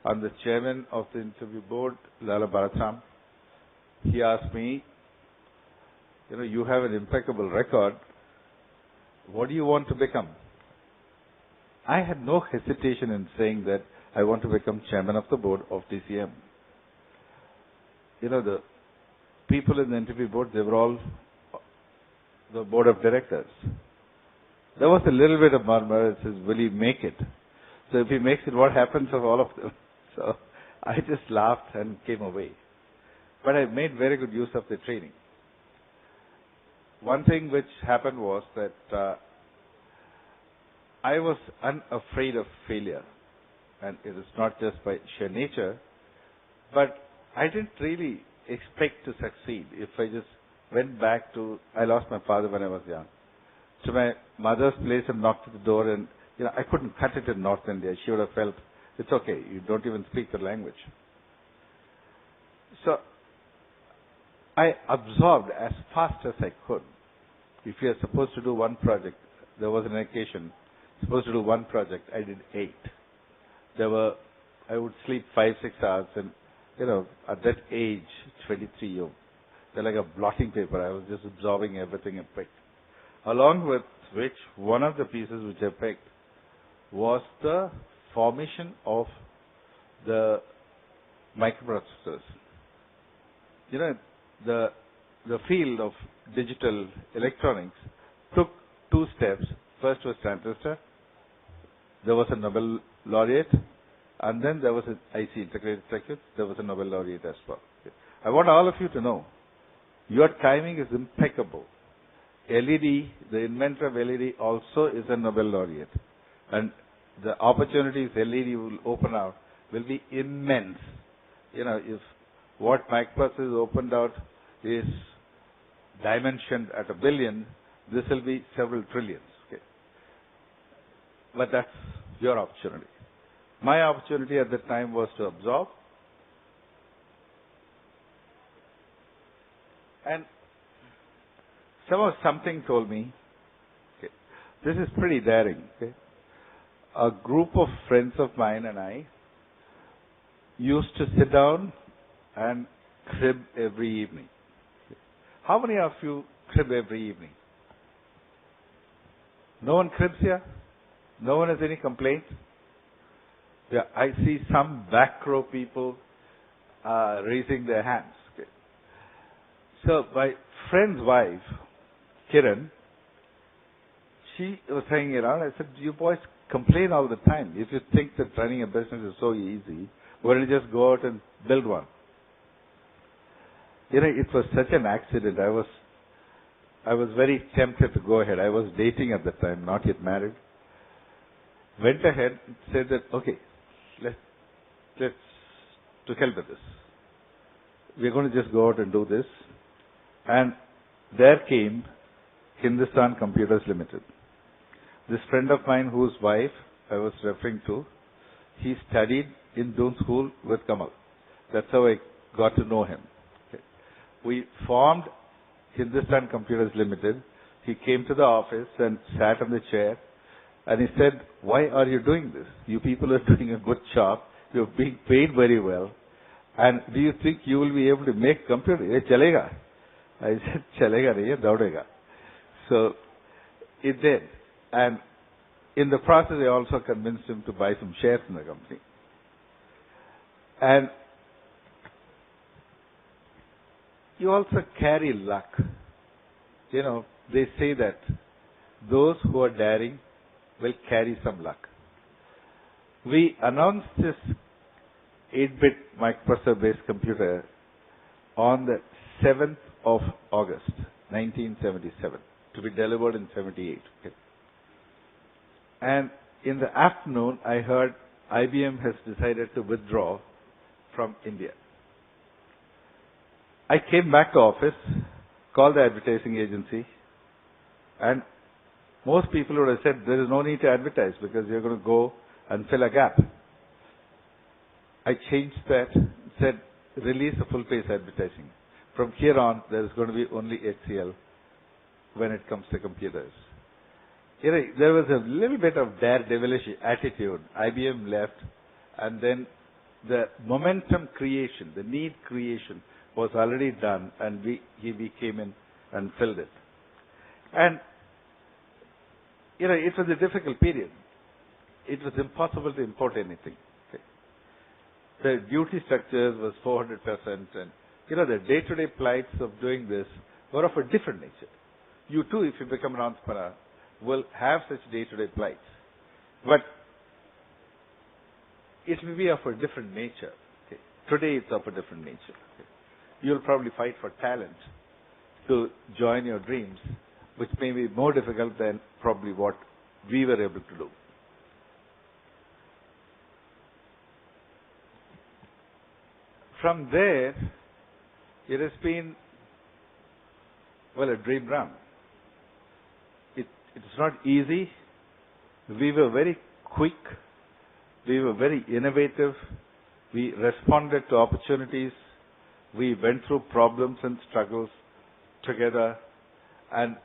and the chairman of the interview board, Lala Bharatram, he asked me, you have an impeccable record. What do you want to become? I had no hesitation in saying that I want to become chairman of the board of DCM. The people in the interview board, they were all the board of directors. There was a little bit of murmur. It says, will he make it? So if he makes it, what happens of all of them? So I just laughed and came away. But I made very good use of the training. One thing which happened was that I was unafraid of failure. And it is not just by sheer nature, but I didn't really expect to succeed. If I just went back to, I lost my father when I was young, to my mother's place and knocked at the door, and I couldn't cut it in North India. She would have felt, it's okay, you don't even speak the language. So I absorbed as fast as I could. If you are supposed to do one project, there was an occasion, supposed to do one project, I did 8. I would sleep 5-6 hours, and at that age, 23, they're like a blotting paper. I was just absorbing everything I picked. Along with which, one of the pieces which I picked was the formation of the microprocessors. The field of digital electronics took 2 steps. First was transistor. There was a Nobel laureate, and then there was an IC, integrated circuit. There was a Nobel laureate as well. Okay. I want all of you to know, your timing is impeccable. LED, the inventor of LED also is a Nobel laureate. And the opportunities LED will open out will be immense. If what microprocessor is opened out is dimensioned at 1 billion, this will be several trillions. Okay. But that's your opportunity. My opportunity at that time was to absorb. And something told me, okay, this is pretty daring. Okay. A group of friends of mine and I used to sit down and crib every evening. Okay. How many of you crib every evening? No one cribs here? No one has any complaint? Yeah, I see some back row people. raising their hands. Okay. So my friend's wife, Kiran, she was hanging around. I said, you boys complain all the time. If you think that running a business is so easy, why don't you just go out and build one? You know, it was such an accident. I was very tempted to go ahead. I was dating at the time, not yet married. Went ahead and said that, okay, let's to hell with this. We're going to just go out and do this. And there came Hindustan Computers Limited. This friend of mine whose wife I was referring to, he studied in Doon School with Kamal. That's how I got to know him. Okay. We formed Hindustan Computers Limited. He came to the office and sat on the chair and he said, why are you doing this? You people are doing a good job. You're being paid very well. And do you think you will be able to make computers? Ye chalega. I said, chalega nahi, daudega. So it did. And in the process, I also convinced him to buy some shares in the company. And you also carry luck. You know, they say that those who are daring will carry some luck. We announced this 8-bit microprocessor-based computer on the 7th of August, 1977, to be delivered in 78. Okay. And in the afternoon, I heard IBM has decided to withdraw from India. I came back to office, called the advertising agency, and most people would have said there is no need to advertise because you're going to go and fill a gap. I changed that, said release a full-page advertising. From here on, there is going to be only HCL when it comes to computers. You know, there was a little bit of daredevilish attitude. IBM left, and then the momentum creation, the need creation was already done, and we came in and filled it. And, you know, it was a difficult period. It was impossible to import anything. Okay. The duty structures was 400%, and, you know, the day-to-day plights of doing this were of a different nature. You too, if you become an entrepreneur, will have such day-to-day plights. But it will be of a different nature. Okay. Today it's of a different nature. Okay. You'll probably fight for talent to join your dreams, which may be more difficult than probably what we were able to do. From there, it has been, well, a dream run. It's not easy. We were very quick. We were very innovative. We responded to opportunities. We went through problems and struggles together. And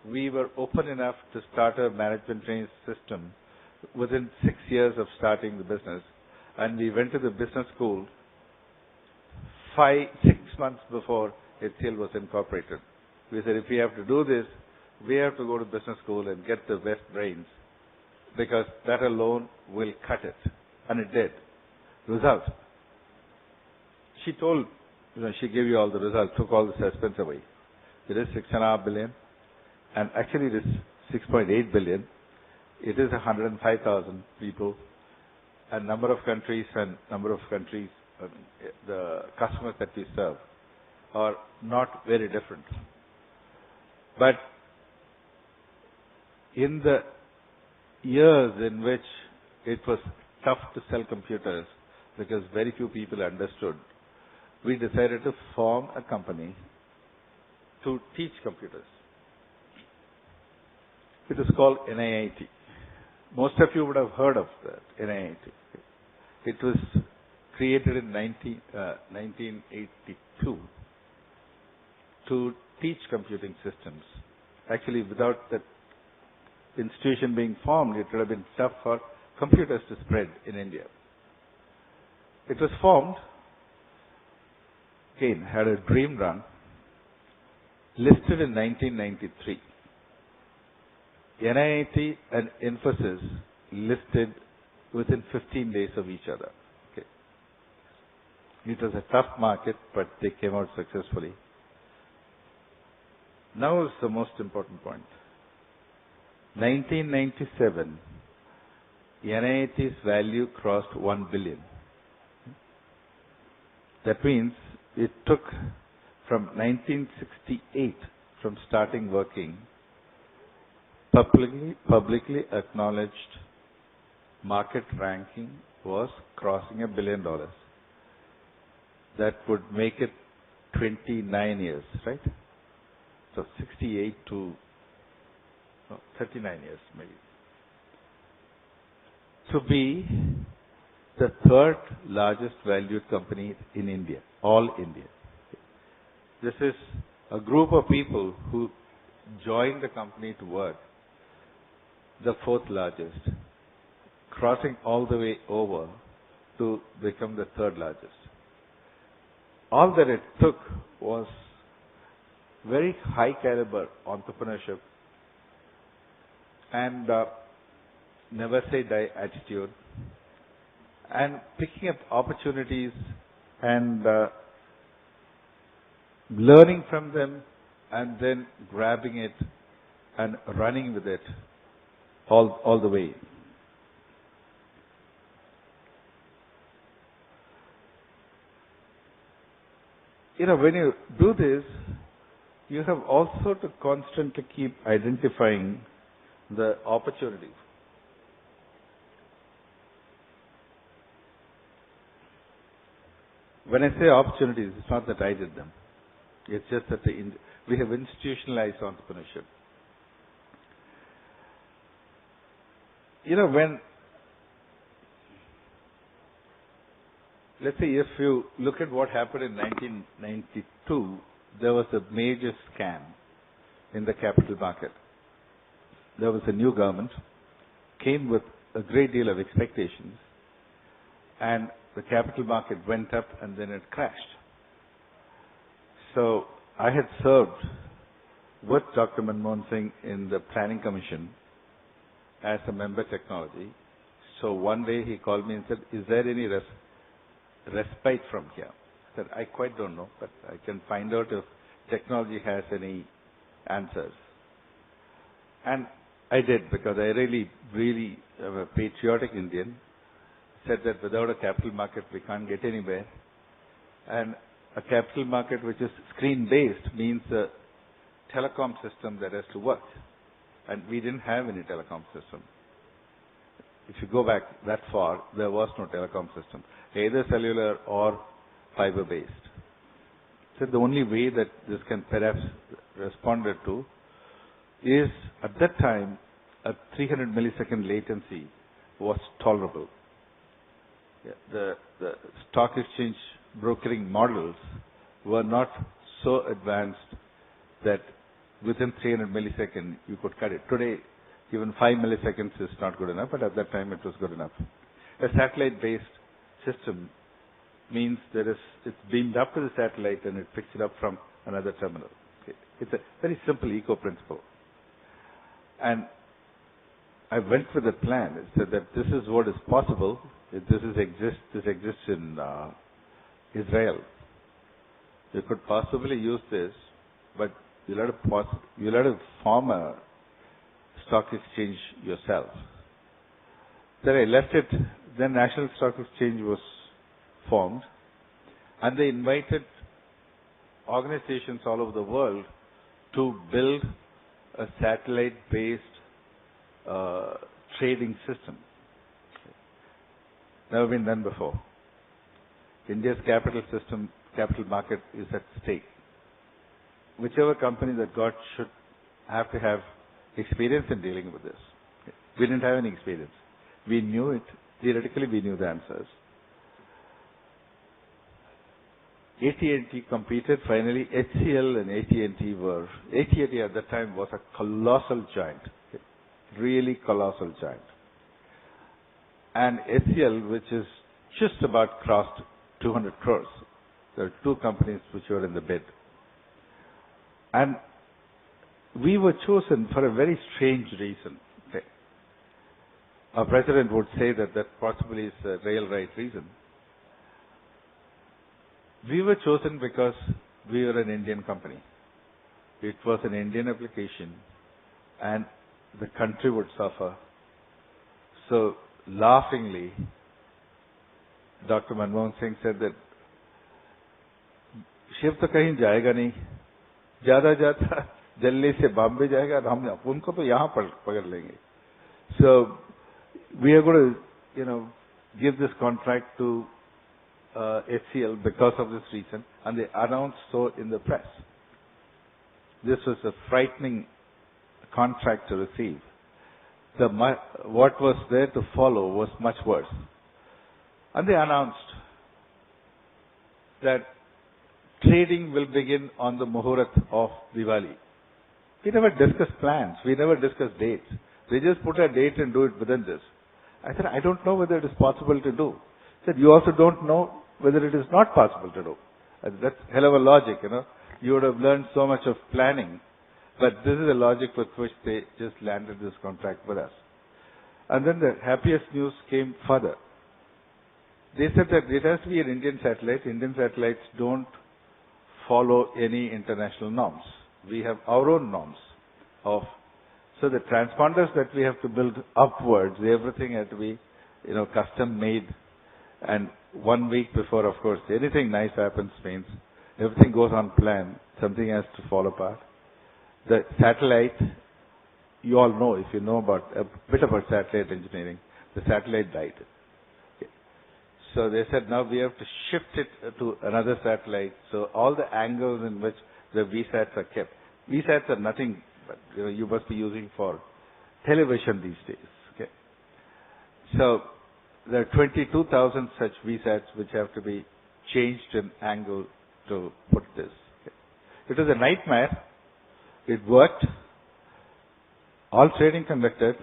we were open enough to start a management training system within 6 years of starting the business. And we went to the business school 6 months before HCL was incorporated. We said, if we have to do this, we have to go to business school and get the best brains, because that alone will cut it. And it did. Result. She told, she gave you all the results, took all the suspense away. It is 6.5 billion, and actually it is 6.8 billion. It is 105,000 people, and number of countries, the customers that we serve are not very different. But in the years in which it was tough to sell computers because very few people understood, we decided to form a company to teach computers. It is called NIIT. Most of you would have heard of that, NIIT. It was created in 1982 to teach computing systems. Actually, without that institution being formed, it would have been tough for computers to spread in India. It was formed, again, had a dream run, listed in 1993. NIIT and Infosys listed within 15 days of each other. Okay. It was a tough market, but they came out successfully. Now is the most important point. 1997, NIT's value crossed 1 billion. That means it took from 1968, from starting working, publicly acknowledged market ranking was crossing $1 billion. That would make it 29 years, right? So 68 to 39 years maybe. To be the third largest valued company in India, all India. This is a group of people who joined the company to work, the fourth largest, crossing all the way over to become the third largest. All that it took was very high caliber entrepreneurship and never say die attitude and picking up opportunities and learning from them and then grabbing it and running with it all the way. When you do this, you have also to constantly keep identifying the opportunities. When I say opportunities, it's not that I did them. It's just that we have institutionalized entrepreneurship. When, let's say if you look at what happened in 1992, there was a major scam in the capital market. There was a new government, came with a great deal of expectations, and the capital market went up and then it crashed. So I had served with Dr. Manmohan Singh in the Planning Commission as a member technology. So one day he called me and said, is there any respite from here? I said, I quite don't know, but I can find out if technology has any answers. And I did, because I really am a patriotic Indian. Said that without a capital market we can't get anywhere. And a capital market which is screen-based means a telecom system that has to work. And we didn't have any telecom system. If you go back that far, there was no telecom system, either cellular or fiber-based. So the only way that this can perhaps responded to is, at that time, a 300 millisecond latency was tolerable. The stock exchange brokering models were not so advanced that within 300 milliseconds you could cut it. Today, even 5 milliseconds is not good enough, but at that time it was good enough. A satellite-based system means it's beamed up to the satellite and it picks it up from another terminal. Okay. It's a very simple eco principle. And I went with a plan. It said that this is what is possible. This exists in Israel. You could possibly use this, but you'll have to form a stock exchange yourself. Then I left it. Then National Stock Exchange was formed, and they invited organizations all over the world to build a satellite-based trading system. Never been done before. India's capital market is at stake. Whichever company that got should have to have experience in dealing with this. We didn't have any experience. We knew it. Theoretically, we knew the answers. AT&T competed. Finally, HCL and AT&T were... AT&T at that time was a colossal giant. Really colossal giant. And HCL, which is just about crossed 200 crores. There are two companies which were in the bid. And we were chosen for a very strange reason. Okay. Our president would say that possibly is a real right reason. We were chosen because we were an Indian company. It was an Indian application and the country would suffer. So laughingly, Dr. Manmohan Singh said that Shiv तो कहीं जाएगा नहीं, ज्यादा ज्यादा दिल्ली से बॉम्बे जाएगा और हम उनको तो यहाँ पकड़ लेंगे. So we are going to, give this contract to HCL because of this reason, and they announced so in the press. This was a frightening contract to receive. What was there to follow was much worse. And they announced that trading will begin on the Muhurat of Diwali. We never discussed plans. We never discussed dates. They just put a date and do it within this. I said, I don't know whether it is possible to do. I said, you also don't know whether it is not possible to do. That's hell of a logic, You would have learned so much of planning. But this is the logic with which they just landed this contract with us. And then the happiest news came further. They said that it has to be an Indian satellite. Indian satellites don't follow any international norms. We have our own norms so the transponders that we have to build upwards, everything had to be, custom made. And 1 week before, of course, anything nice happens means everything goes on plan. Something has to fall apart. The satellite, you all know, if you know about a bit about satellite engineering, the satellite died. Okay. So they said now we have to shift it to another satellite. So all the angles in which the VSATs are kept. VSATs are nothing but you must be using for television these days. Okay. So there are 22,000 such VSATs which have to be changed in angle to put this. Okay. It was a nightmare. It worked. All trading conducted.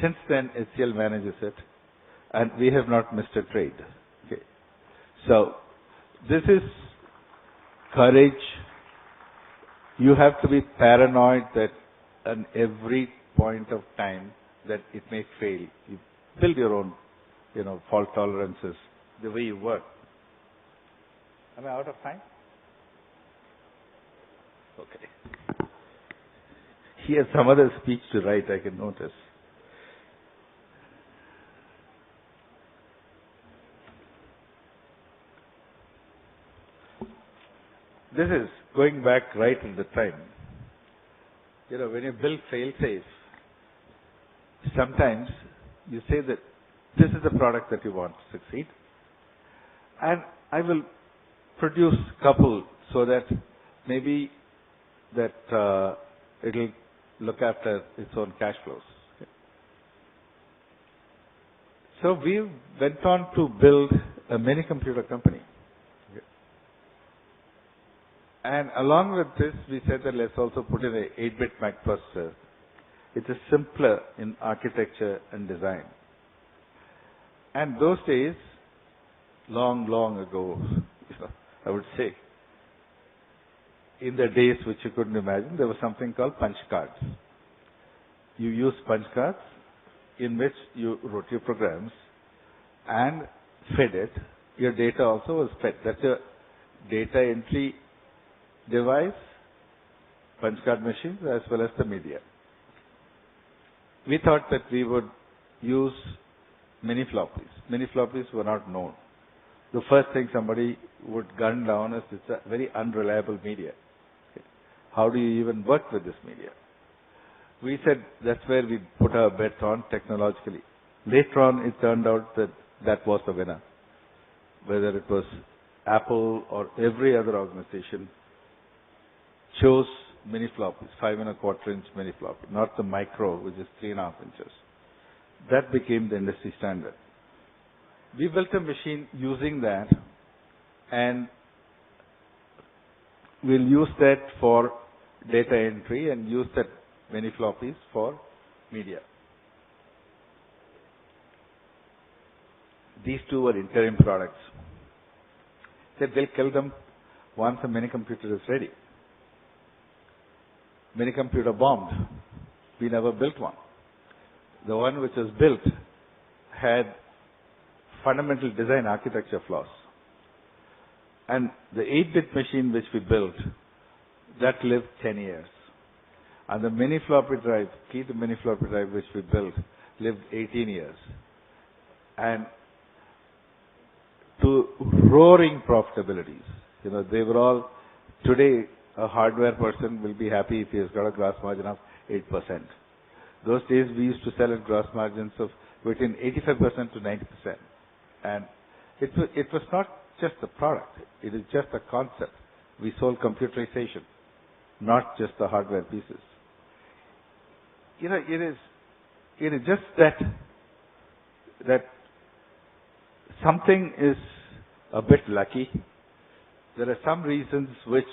Since then, HCL manages it. And we have not missed a trade. Okay. So, this is courage. You have to be paranoid that at every point of time that it may fail. You build your own, fault tolerances, the way you work. Am I out of time? Okay. He has some other speech to write, I can notice. This is going back right in the time. When you build fail-safe, sometimes you say that this is the product that you want to succeed. And I will produce a couple so that maybe that it will look after its own cash flows. Okay. So we went on to build a mini computer company. Okay. And along with this, we said that let's also put in an 8-bit microprocessor. It is simpler in architecture and design. And those days, long, long ago, I would say, in the days which you couldn't imagine, there was something called punch cards. You used punch cards in which you wrote your programs and fed it. Your data also was fed. That's a data entry device, punch card machines, as well as the media. We thought that we would use mini floppies. Mini floppies were not known. The first thing somebody would gun down is it's a very unreliable media. Okay. How do you even work with this media? We said that's where we put our bet on technologically. Later on, it turned out that that was the winner. Whether it was Apple or every other organization chose mini floppies, 5 1/4 inch mini floppy, not the micro, which is 3.5 inches. That became the industry standard. We built a machine using that, and we'll use that for data entry and use that many floppies for media. These two were interim products. Said they'll kill them once a mini computer is ready. Mini computer bombed. We never built one. The one which was built had fundamental design architecture flaws. And the 8-bit machine which we built, that lived 10 years. And the mini floppy drive, key to mini floppy drive which we built, lived 18 years. And to roaring profitabilities. You know, they were all, today a hardware person will be happy if he has got a gross margin of 8%. Those days we used to sell at gross margins of between 85% to 90%. And it was not just the product, it is just a concept. We sold computerization, not just the hardware pieces. You know, it is just that something is a bit lucky. There are some reasons which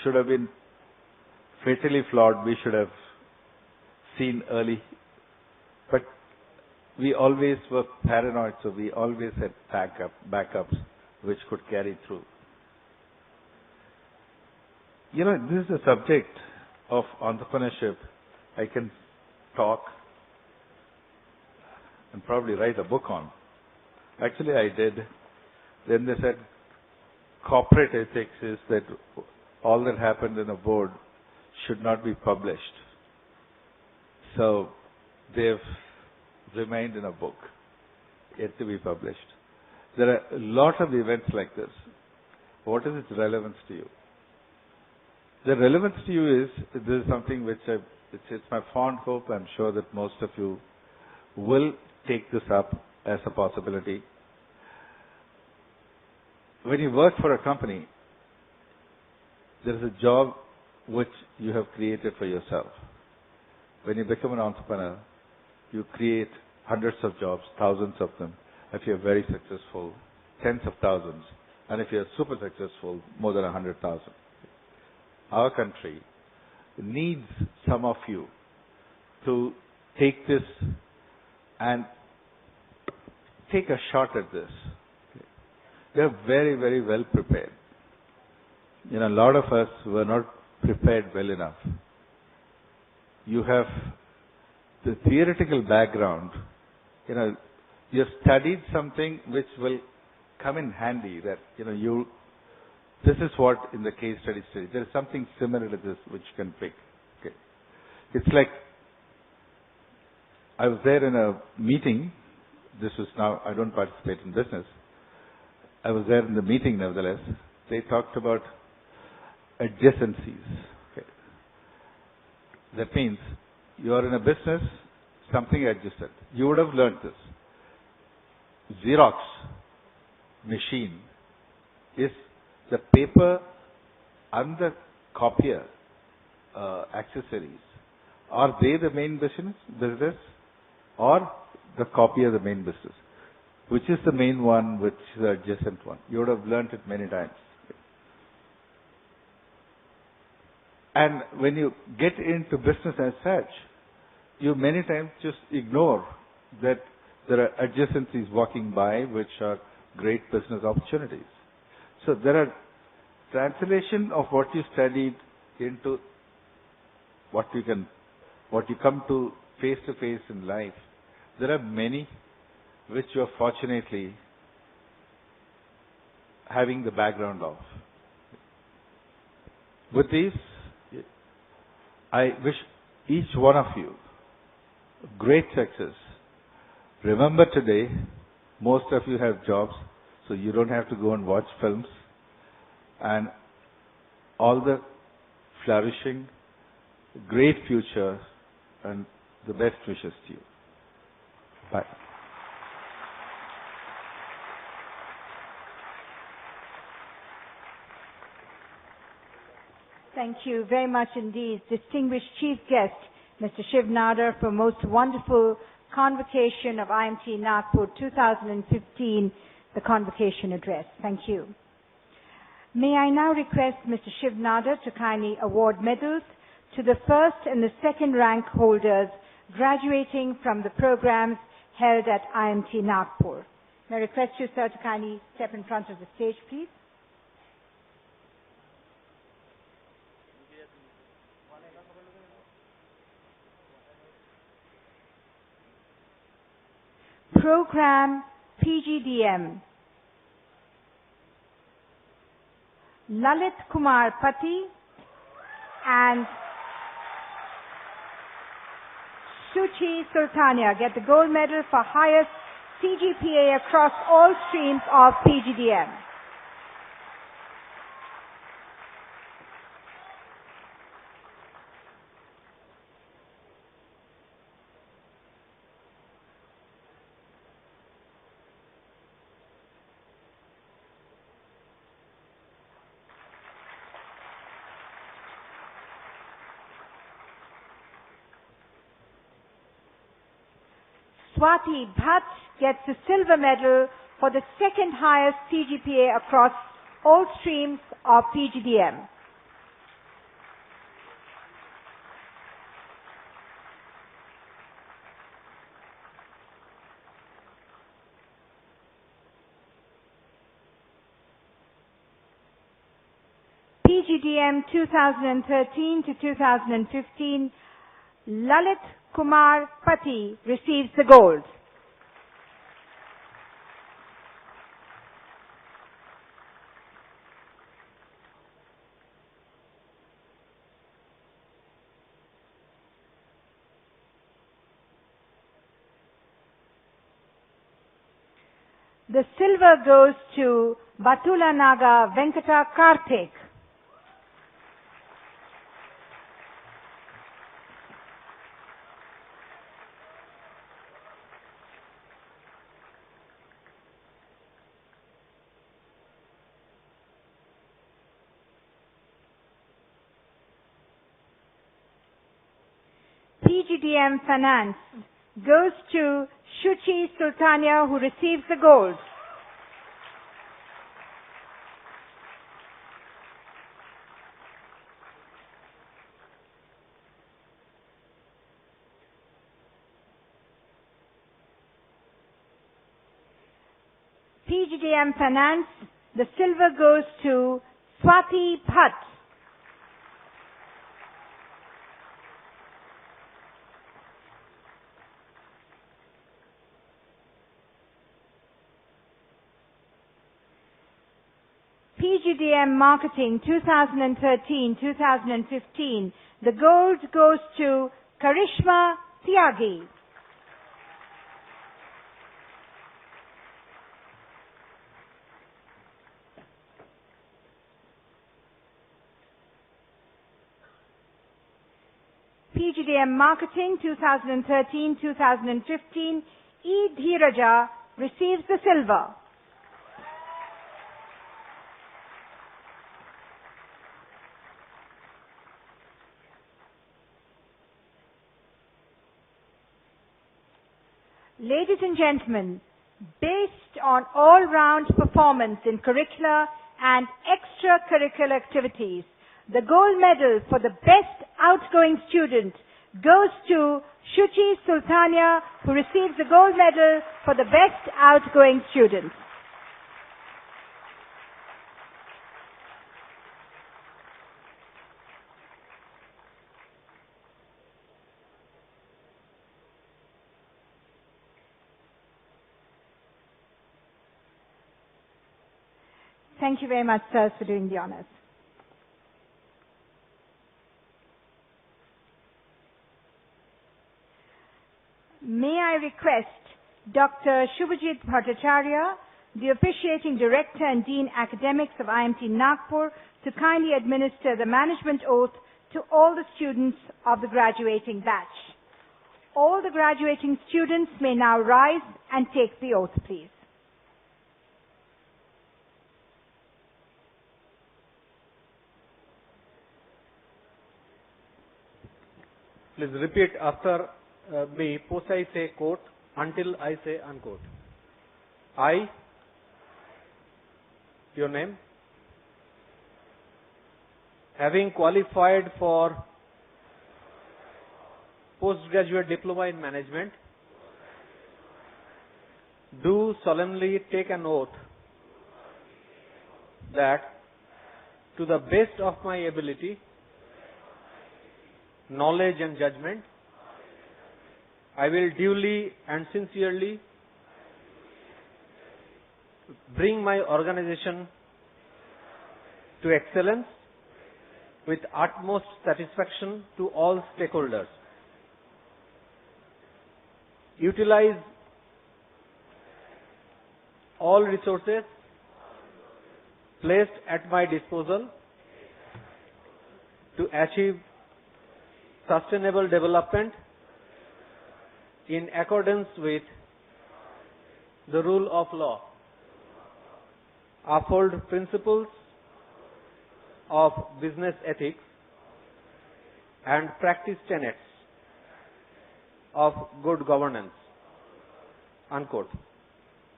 should have been fatally flawed, we should have seen early. But we always were paranoid, so we always had backups which could carry through. You know, this is a subject of entrepreneurship I can talk and probably write a book on. Actually, I did. Then they said corporate ethics is that all that happened in a board should not be published. So they've remained in a book, yet to be published. There are a lot of events like this. What is its relevance to you? The relevance to you is, this is something which it's my fond hope, I'm sure that most of you will take this up as a possibility. When you work for a company, there is a job which you have created for yourself. When you become an entrepreneur, you create hundreds of jobs, thousands of them. If you're very successful, tens of thousands. And if you're super successful, more than 100,000. Our country needs some of you to take this and take a shot at this. They're very, very well prepared. You know, a lot of us were not prepared well enough. You have the theoretical background. You know, you have studied something which will come in handy, that, you know, this is what in the case study stage, there is something similar to this which you can pick. Okay. It's like, I was there in a meeting, this was now, I don't participate in business, I was there in the meeting nevertheless, they talked about adjacencies. Okay. That means, you are in a business, something adjacent. You would have learned this. Xerox machine is the paper and the copier accessories. Are they the main business or the copier the main business? Which is the main one, which is the adjacent one? You would have learnt it many times. And when you get into business as such, you many times just ignore that there are adjacencies walking by which are great business opportunities. So there are translation of what you studied into what you come to face in life. There are many which you are fortunately having the background of. With these, I wish each one of you great success. Remember today, most of you have jobs, so you don't have to go and watch films. And all the flourishing, great future, and the best wishes to you. Bye. Thank you very much indeed, distinguished chief guest, Mr. Shiv Nadar, for most wonderful Convocation of IMT Nagpur 2015, the Convocation Address. Thank you. May I now request Mr. Shiv Nadar to kindly award medals to the first and the second rank holders graduating from the programs held at IMT Nagpur. May I request you, sir, to kindly step in front of the stage, please. Program PGDM. Lalit Kumar Pati and Shuchi Sultania get the gold medal for highest CGPA across all streams of PGDM. Swati Bhatt gets the silver medal for the second highest CGPA across all streams of PGDM. PGDM 2013 to 2015, Lalit Kumar Pati receives the gold. The silver goes to Batula Naga Venkata Karthik. PGDM Finance goes to Shuchi Sultania, who receives the gold. PGDM Finance, the silver goes to Swati Bhatt. PGDM Marketing 2013-2015, the gold goes to Karishma Tyagi. PGDM Marketing 2013-2015, E. Dheeraja receives the silver. Ladies and gentlemen, based on all-round performance in curricular and extracurricular activities, the gold medal for the best outgoing student goes to Shuchi Sultania, who receives the gold medal for the best outgoing student. Thank you very much, sirs, for doing the honors. May I request Dr. Shubhajit Bhattacharya, the officiating Director and Dean Academics of IMT Nagpur, to kindly administer the management oath to all the students of the graduating batch. All the graduating students may now rise and take the oath, please. Please repeat after me. Post I say quote until I say unquote. I, your name, having qualified for postgraduate diploma in management, do solemnly take an oath that to the best of my ability, knowledge and judgment, I will duly and sincerely bring my organization to excellence with utmost satisfaction to all stakeholders. Utilize all resources placed at my disposal to achieve sustainable development in accordance with the rule of law. Uphold principles of business ethics and practice tenets of good governance. Unquote.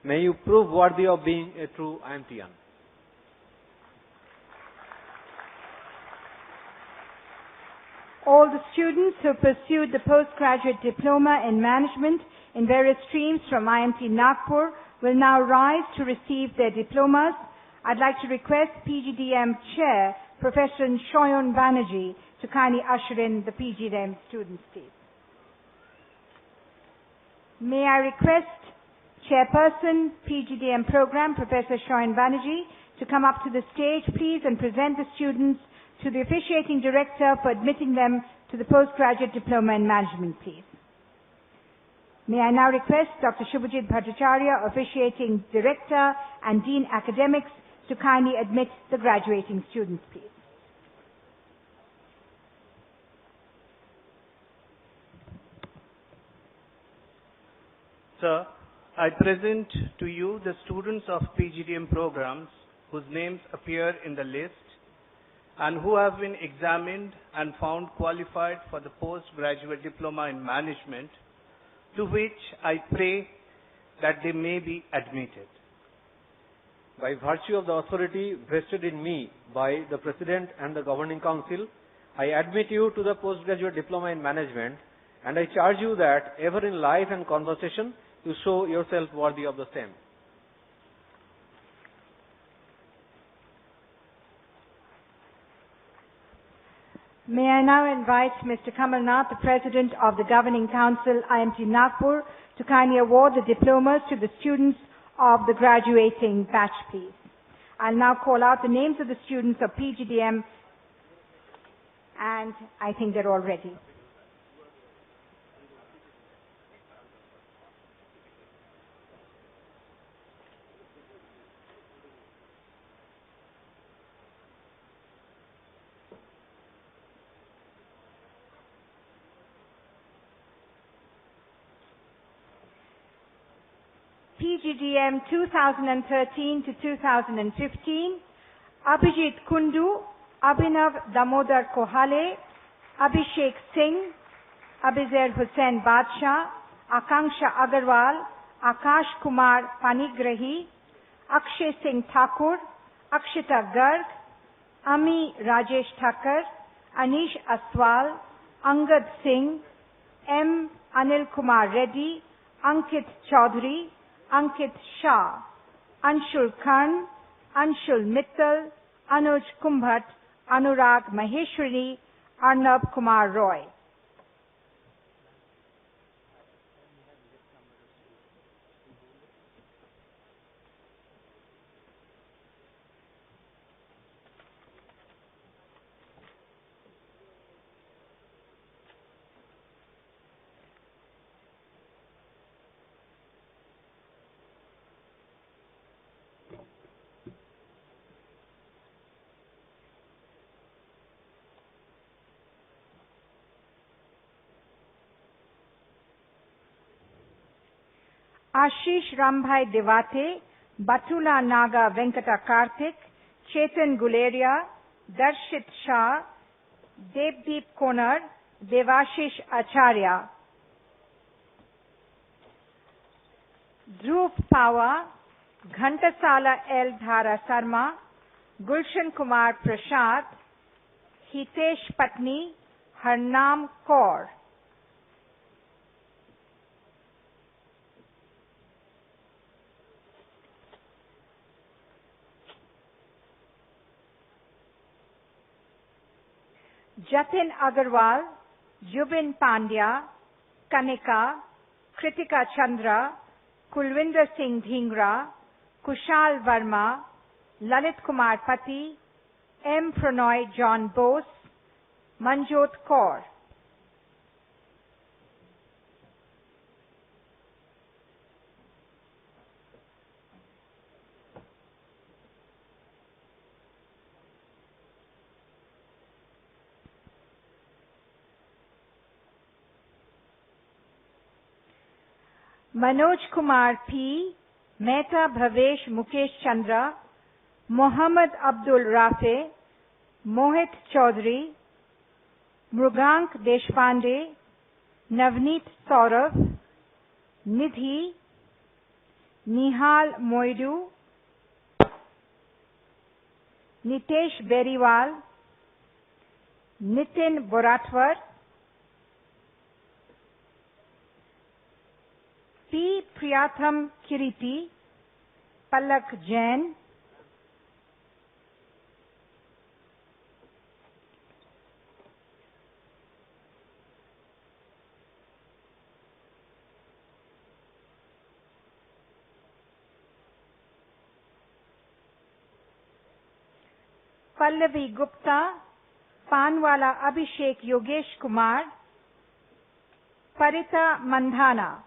May you prove worthy of being a true IMTian. All the students who pursued the postgraduate diploma in management in various streams from IMT Nagpur will now rise to receive their diplomas. I'd like to request PGDM Chair, Professor Sayan Banerjee, to kindly usher in the PGDM students, please. May I request Chairperson, PGDM Program, Professor Sayan Banerjee, to come up to the stage, please, and present the students to the officiating director for admitting them to the postgraduate diploma in management, please. May I now request Dr. Shubhajit Bhattacharya, officiating director and Dean Academics, to kindly admit the graduating students, please. Sir, I present to you the students of PGDM programs whose names appear in the list and who have been examined and found qualified for the postgraduate diploma in management, to which I pray that they may be admitted. By virtue of the authority vested in me by the President and the Governing Council, I admit you to the postgraduate diploma in management, and I charge you that ever in life and conversation you show yourself worthy of the same. May I now invite Mr. Kamal Nath, the President of the Governing Council, IMT Nagpur, to kindly award the diplomas to the students of the graduating batch, please. I'll now call out the names of the students of PGDM, and I think they're all ready. PGDM 2013 to 2015, Abhijit Kundu, Abhinav Damodar Kohale, Abhishek Singh, Abizer Hussain Badshah, Akanksha Agarwal, Akash Kumar Panigrahi, Akshay Singh Thakur, Akshita Garg, Ami Rajesh Thakur, Anish Aswal, Angad Singh, M. Anil Kumar Reddy, Ankit Chaudhary, Ankit Shah, Anshul Khan, Anshul Mittal, Anuj Kumbhat, Anurag Maheshwari, Arnab Kumar Roy. Ashish Rambhai Devate, Batula Naga Venkata Karthik, Chetan Guleria, Darshit Shah, Devdeep Konar, Devashish Acharya. Dhruv Pawa, Ghantasala L. Dhara Sarma, Gulshan Kumar Prasad, Hitesh Patni, Harnam Kaur. Jatin Agarwal, Jubin Pandya, Kanika, Kritika Chandra, Kulwinder Singh Dhingra, Kushal Verma, Lalit Kumar Pati, M. Pranoy John Bose, Manjot Kaur. Manoj Kumar P, Mehta Bhavesh Mukesh Chandra, Mohammad Abdul Rafe, Mohit Chaudhary, Mrugank Deshpande, Navneet Saurav, Nidhi, Nihal Moidu, Nitesh Beriwal, Nitin Boratwar, P. Priyatham Kiriti, Palak Jain, Pallavi Gupta, Panwala Abhishek Yogesh Kumar, Parita Mandhana.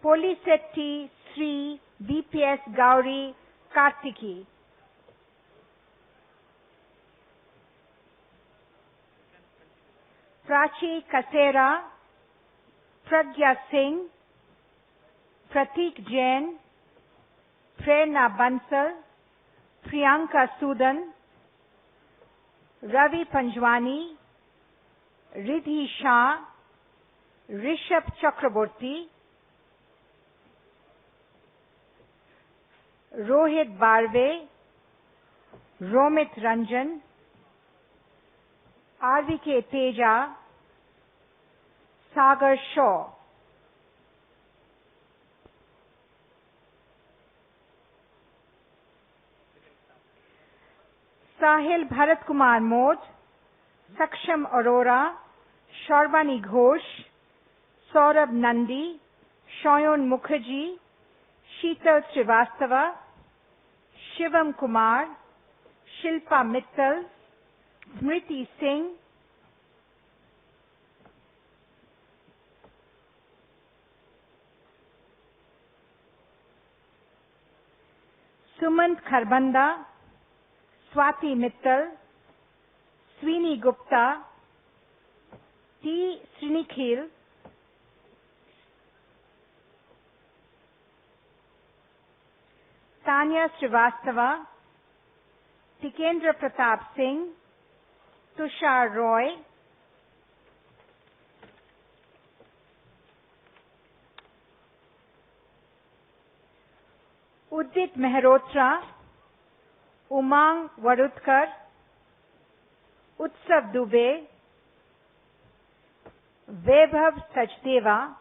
Polisetti Sri BPS Gauri Karthiki. Prachi Kasera, Pragya Singh, Pratik Jain, Prerna Bansal, Priyanka Sudan, Ravi Panjwani, Ridhi Shah, Rishabh Chakraborty, Rohit Barve, Romit Ranjan, RVK Teja, Sagar Shaw. Sahil Bharat Kumar Mode, Saksham Arora, Sharbani Ghosh, Saurabh Nandi, Shayan Mukherjee, Sheetal Srivastava, Shivam Kumar, Shilpa Mittal, Smriti Singh, Sumant Kharbanda, Swati Mittal, Swini Gupta, T. Srinikhil, Tanya Srivastava, Tikendra Pratap Singh, Tushar Roy, Udit Mehrotra, Umang Varutkar, Utsav Dubey, Vaibhav Sachdeva,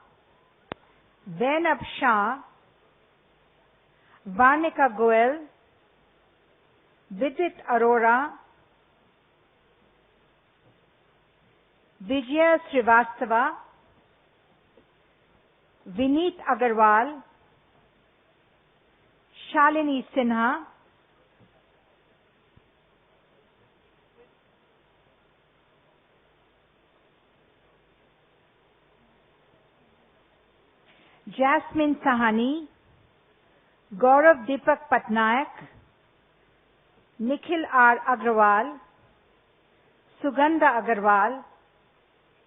Vainab Shah, Varnika Goel, Vidit Arora, Vijaya Srivastava, Vineet Agarwal, Shalini Sinha, Jasmine Sahani, Gaurav Deepak Patnaik, Nikhil R. Agrawal, Sugandha Agarwal,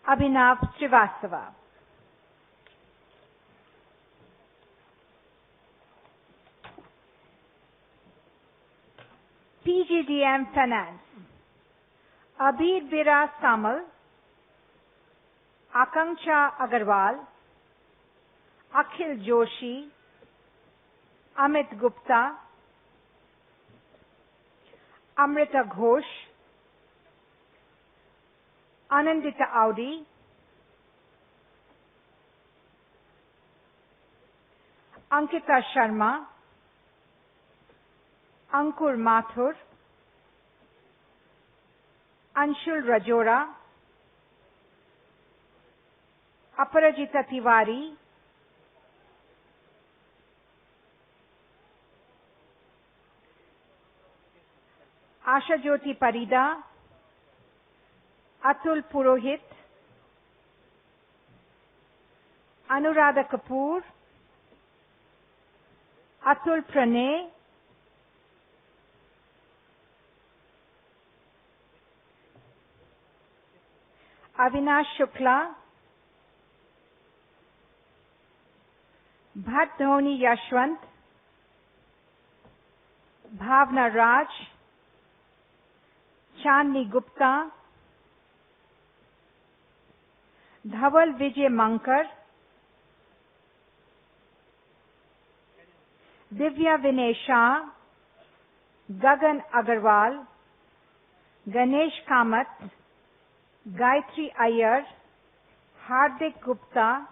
Abhinav Srivastava. PGDM Finance, Abir Bira Samal, Akanksha Agarwal, Akhil Joshi, Amit Gupta, Amrita Ghosh, Anandita Audi, Ankita Sharma, Ankur Mathur, Anshul Rajora, Aparajita Tiwari, Asha Jyoti Parida, Atul Purohit, Anuradha Kapoor, Atul Pranay, Avinash Shukla, Bhatt Dhoni Yashwant, Bhavna Raj, Chandni Gupta, Dhaval Vijay Mankar, Divya Vinay Shah, Gagan Agarwal, Ganesh Kamath, Gayatri Iyer, Hardik Gupta,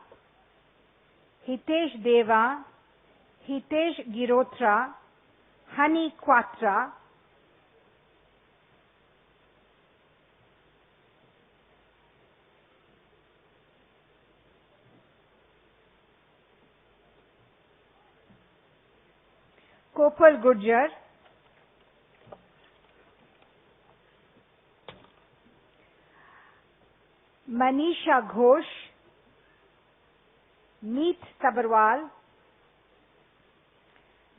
Hitesh Deva, Hitesh Girotra, Hani Quatra, Kopal Gurjar, Manisha Ghosh, Meet Tabarwal,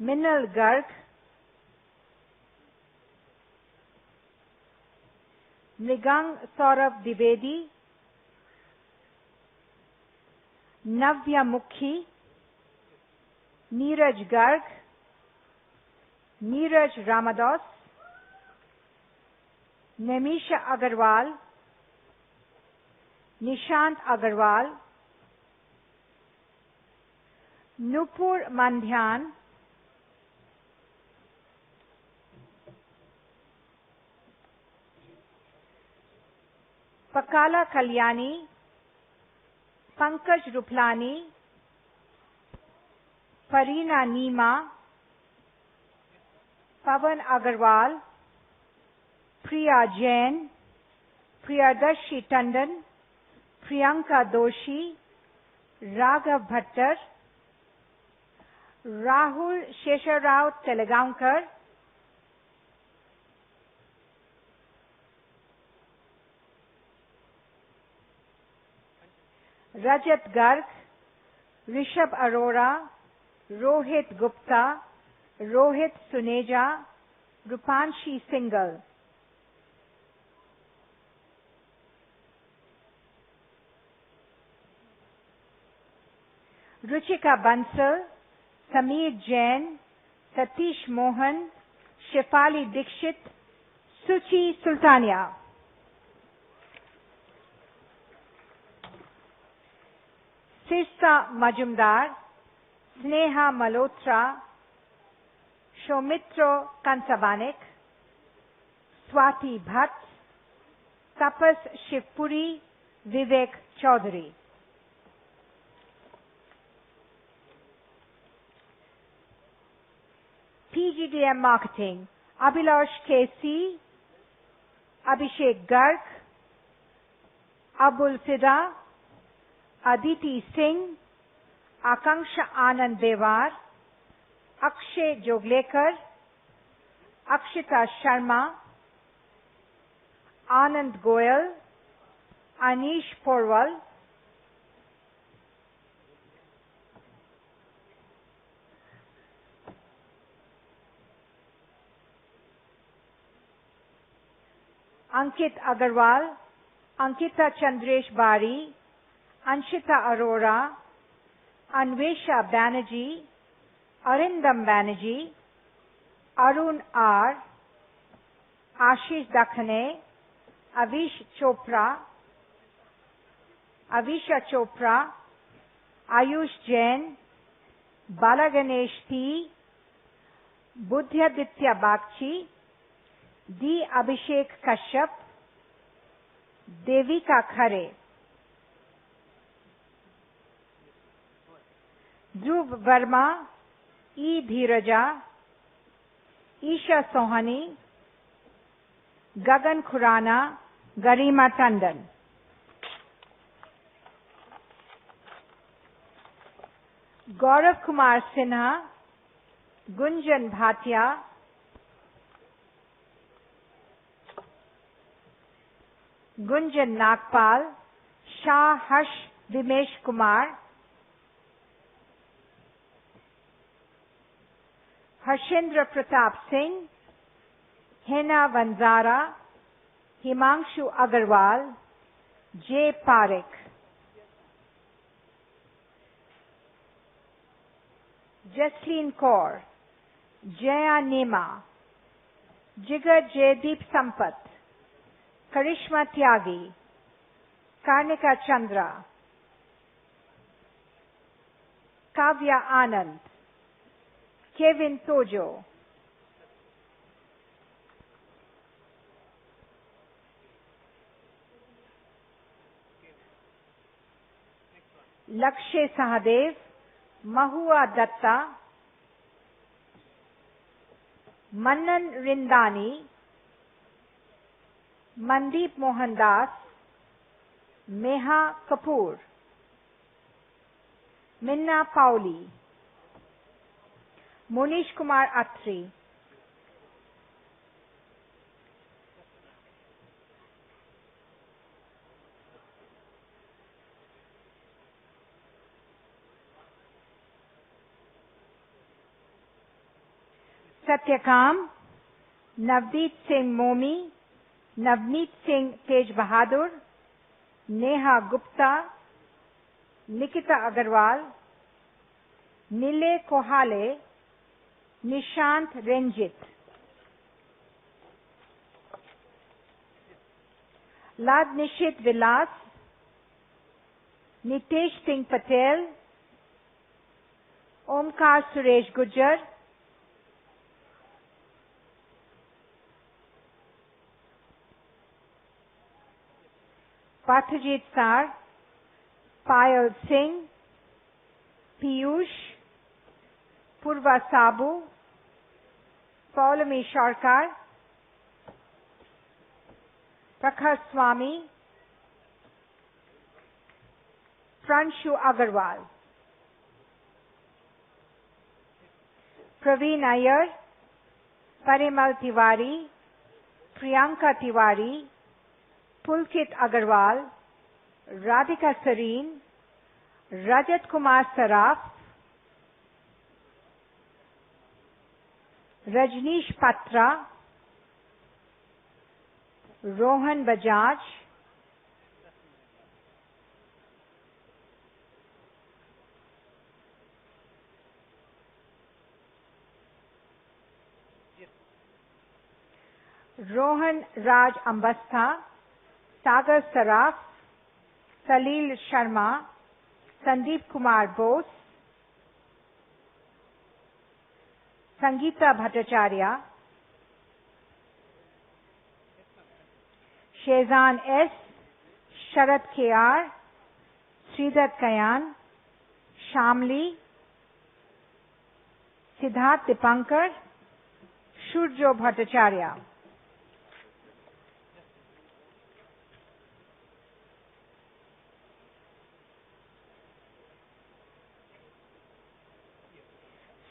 Minal Garg, Nigang Saurav Divedi, Navya Mukhi, Neeraj Garg, Neeraj Ramadas, Nemisha Agarwal, Nishant Agarwal, Nupur Mandhyan, Pakala Kalyani, Pankaj Ruplani, Farina Neema, Pavan Agarwal, Priya Jain, Priyadarshi Tandon, Priyanka Doshi, Raghav Bhattar, Rahul Shesharao Telegaonkar, Rajat Garg, Rishabh Arora, Rohit Gupta, Rohit Suneja, Rupanshi Singhal. Ruchika Bansal, Sameer Jain, Satish Mohan, Shefali Dikshit, Shuchi Sultania. Sirsa Majumdar, Sneha Malhotra, Shomitro Kansabanik, Swati Bhatt, Tapas Shivpuri, Vivek Chaudhary. PGDM Marketing, Abhilash K.C., Abhishek Garg, Abul Fida, Aditi Singh, Akanksha Anand Devar, Akshay Joglekar, Akshita Sharma, Anand Goyal, Anish Porwal, Ankit Agarwal, Ankita Chandresh Bari, Anshita Arora, Anvesha Banerjee, Arindam Banerjee, Arun R, Ashish Dakhane, Avish Chopra, Avisha Chopra, Ayush Jain, Balaganesh T, Buddhyaditya Bakchi, D. Abhishek Kashyap, Devika Khare. Dhruv Verma, E. Dheeraja, Isha Sohani, Gagan Khurana, Garima Tandon. Gaurav Kumar Sinha, Gunjan Bhatia, Gunjan Nagpal, Shah Harsh Dimesh Kumar, Harshendra Pratap Singh, Hena Vanzara, Himanshu Agarwal, J. Parekh. Jasleen Kaur, Jaya Nema, Jigar Jaydeep Sampath, Karishma Tyagi, Karnika Chandra, Kavya Anand, Kevin Tojo, Lakshay Sahadev, Mahua Datta, Manan Rindani, Mandeep Mohandas, Meha Kapoor, Minna Pauli, Monish Kumar Atri, Satyakam, Navdeep Singh Momi, Navneet Singh Tej Bahadur, Neha Gupta, Nikita Agarwal, Nile Kohale, Nishant Renjit, Lad Nishit Vilas, Nitesh Singh Patel, Omkar Suresh Gujjar, Pathajit Sar, Payal Singh, Piyush, Purva Sabu, Paulami Sharkar, Prakhar Swami, Pranshu Agarwal, Praveen Iyer, Parimal Tiwari, Priyanka Tiwari, Pulkit Agarwal, Radhika Sareen, Rajat Kumar Saraf, Rajneesh Patra, Rohan Bajaj, Rohan Raj Ambastha, Sagar Saraf, Salil Sharma, Sandeep Kumar Bose, Sangeeta Bhattacharya, Shezan S, Sharad K.R, Sridhar Kayan, Shamli, Siddharth Dipankar, Shurjo Bhattacharya.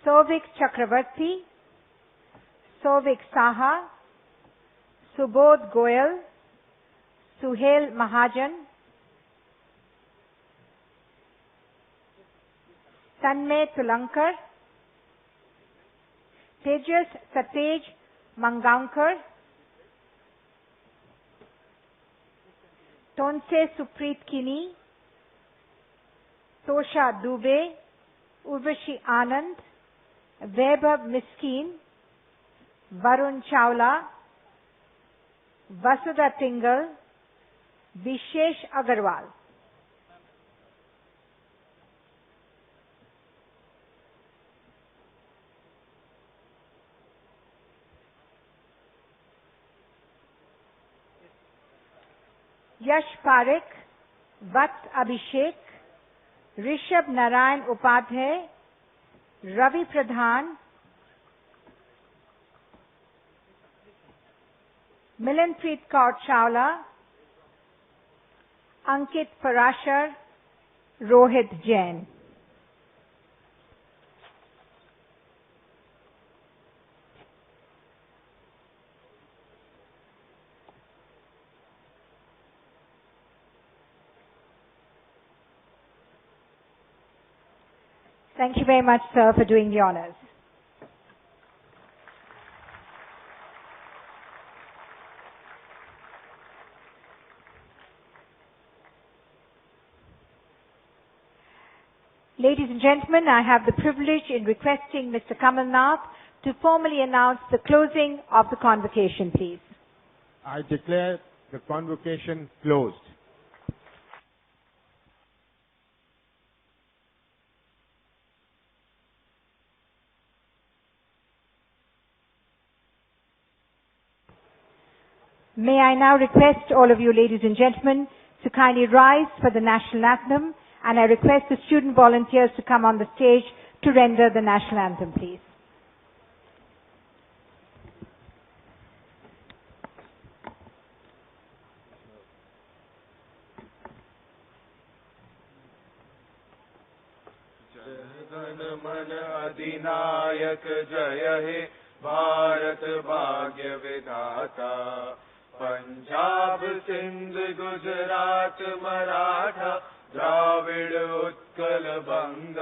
Sovik Chakravarti, Sovik Saha, Subodh Goyal, Suhail Mahajan, Tanmay Tulankar, Tejas Satej Mangaonkar, Tonse Supreet Kini, Tosha Dubey, Urvashi Anand, Vaibhav Miskin, Varun Chawla, Vasudha Tingal, Vishesh Agarwal. Yash Parekh, Bhatt Abhishek, Rishabh Narayan Upadhyay, Ravi Pradhan, Milanpreet Kaur Chawla, Ankit Parashar, Rohit Jain. Thank you very much, sir, for doing the honors. Ladies and gentlemen, I have the privilege in requesting Mr. Kamal Nath to formally announce the closing of the convocation, please. I declare the convocation closed. May I now request all of you, ladies and gentlemen, to kindly rise for the national anthem, and I request the student volunteers to come on the stage to render the national anthem, please. जन मन अधिनायक जय हे भारत भाग्य विधाता पंजाब सिंध गुजरात मराठा द्राविड़ उत्कल बंग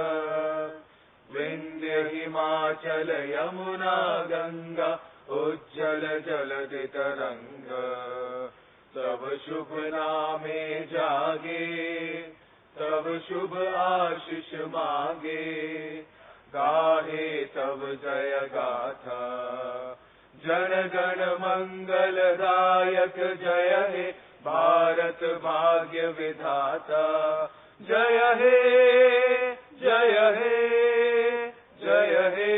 विंध्य हिमाचल यमुना गंगा उज्जल जलधि तरंग तब शुभ नामे जागे तब शुभ आशीष मांगे गाहे तब जय गाथा जन गण मंगलदायक जय हे भारत भाग्य विधाता जय हे जय हे जय हे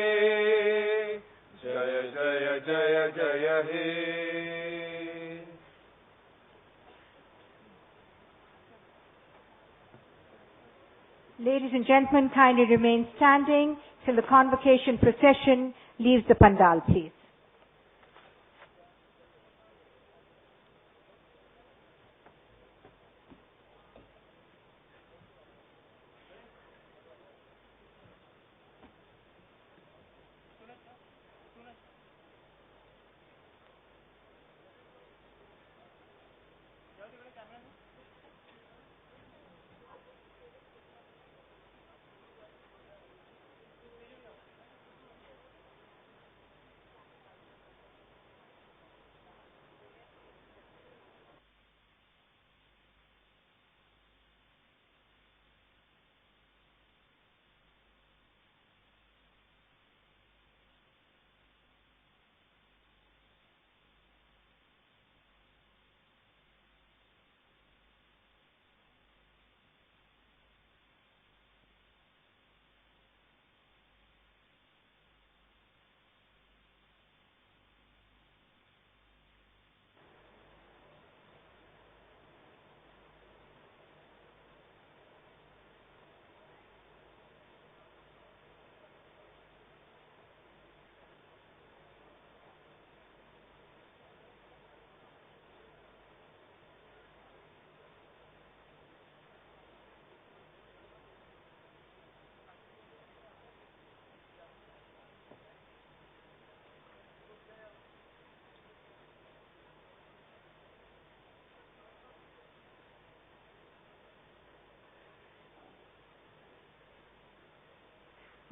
जय जय जय जय हे. Ladies and gentlemen, kindly remain standing till the convocation procession leaves the pandal, please.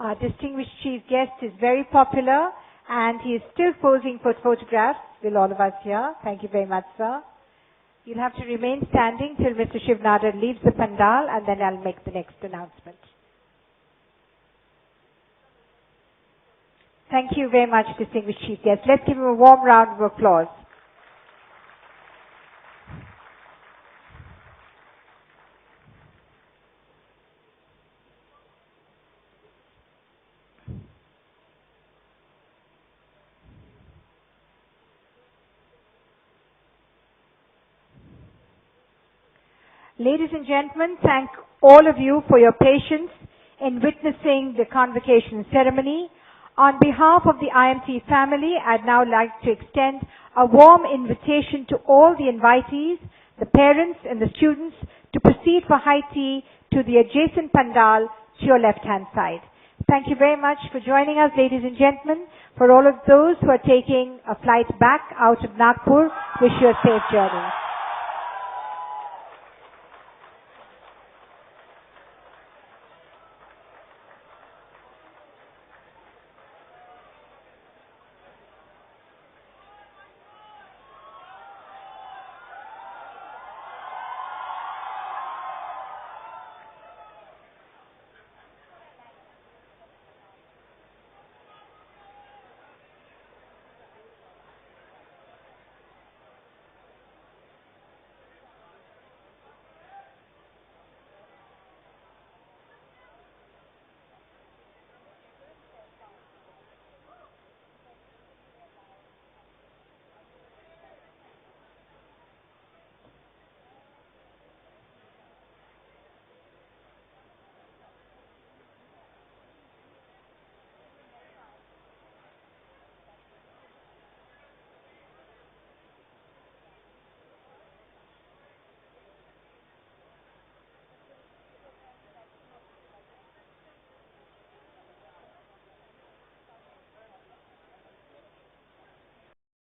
Our distinguished chief guest is very popular and he is still posing for photographs with all of us here. Thank you very much, sir. You'll have to remain standing till Mr. Shiv Nadar leaves the pandal and then I'll make the next announcement. Thank you very much, distinguished chief guest. Let's give him a warm round of applause. Ladies and gentlemen, thank all of you for your patience in witnessing the convocation ceremony. On behalf of the IMT family, I'd now like to extend a warm invitation to all the invitees, the parents and the students to proceed for high tea to the adjacent pandal to your left-hand side. Thank you very much for joining us, ladies and gentlemen. For all of those who are taking a flight back out of Nagpur, wish you a safe journey.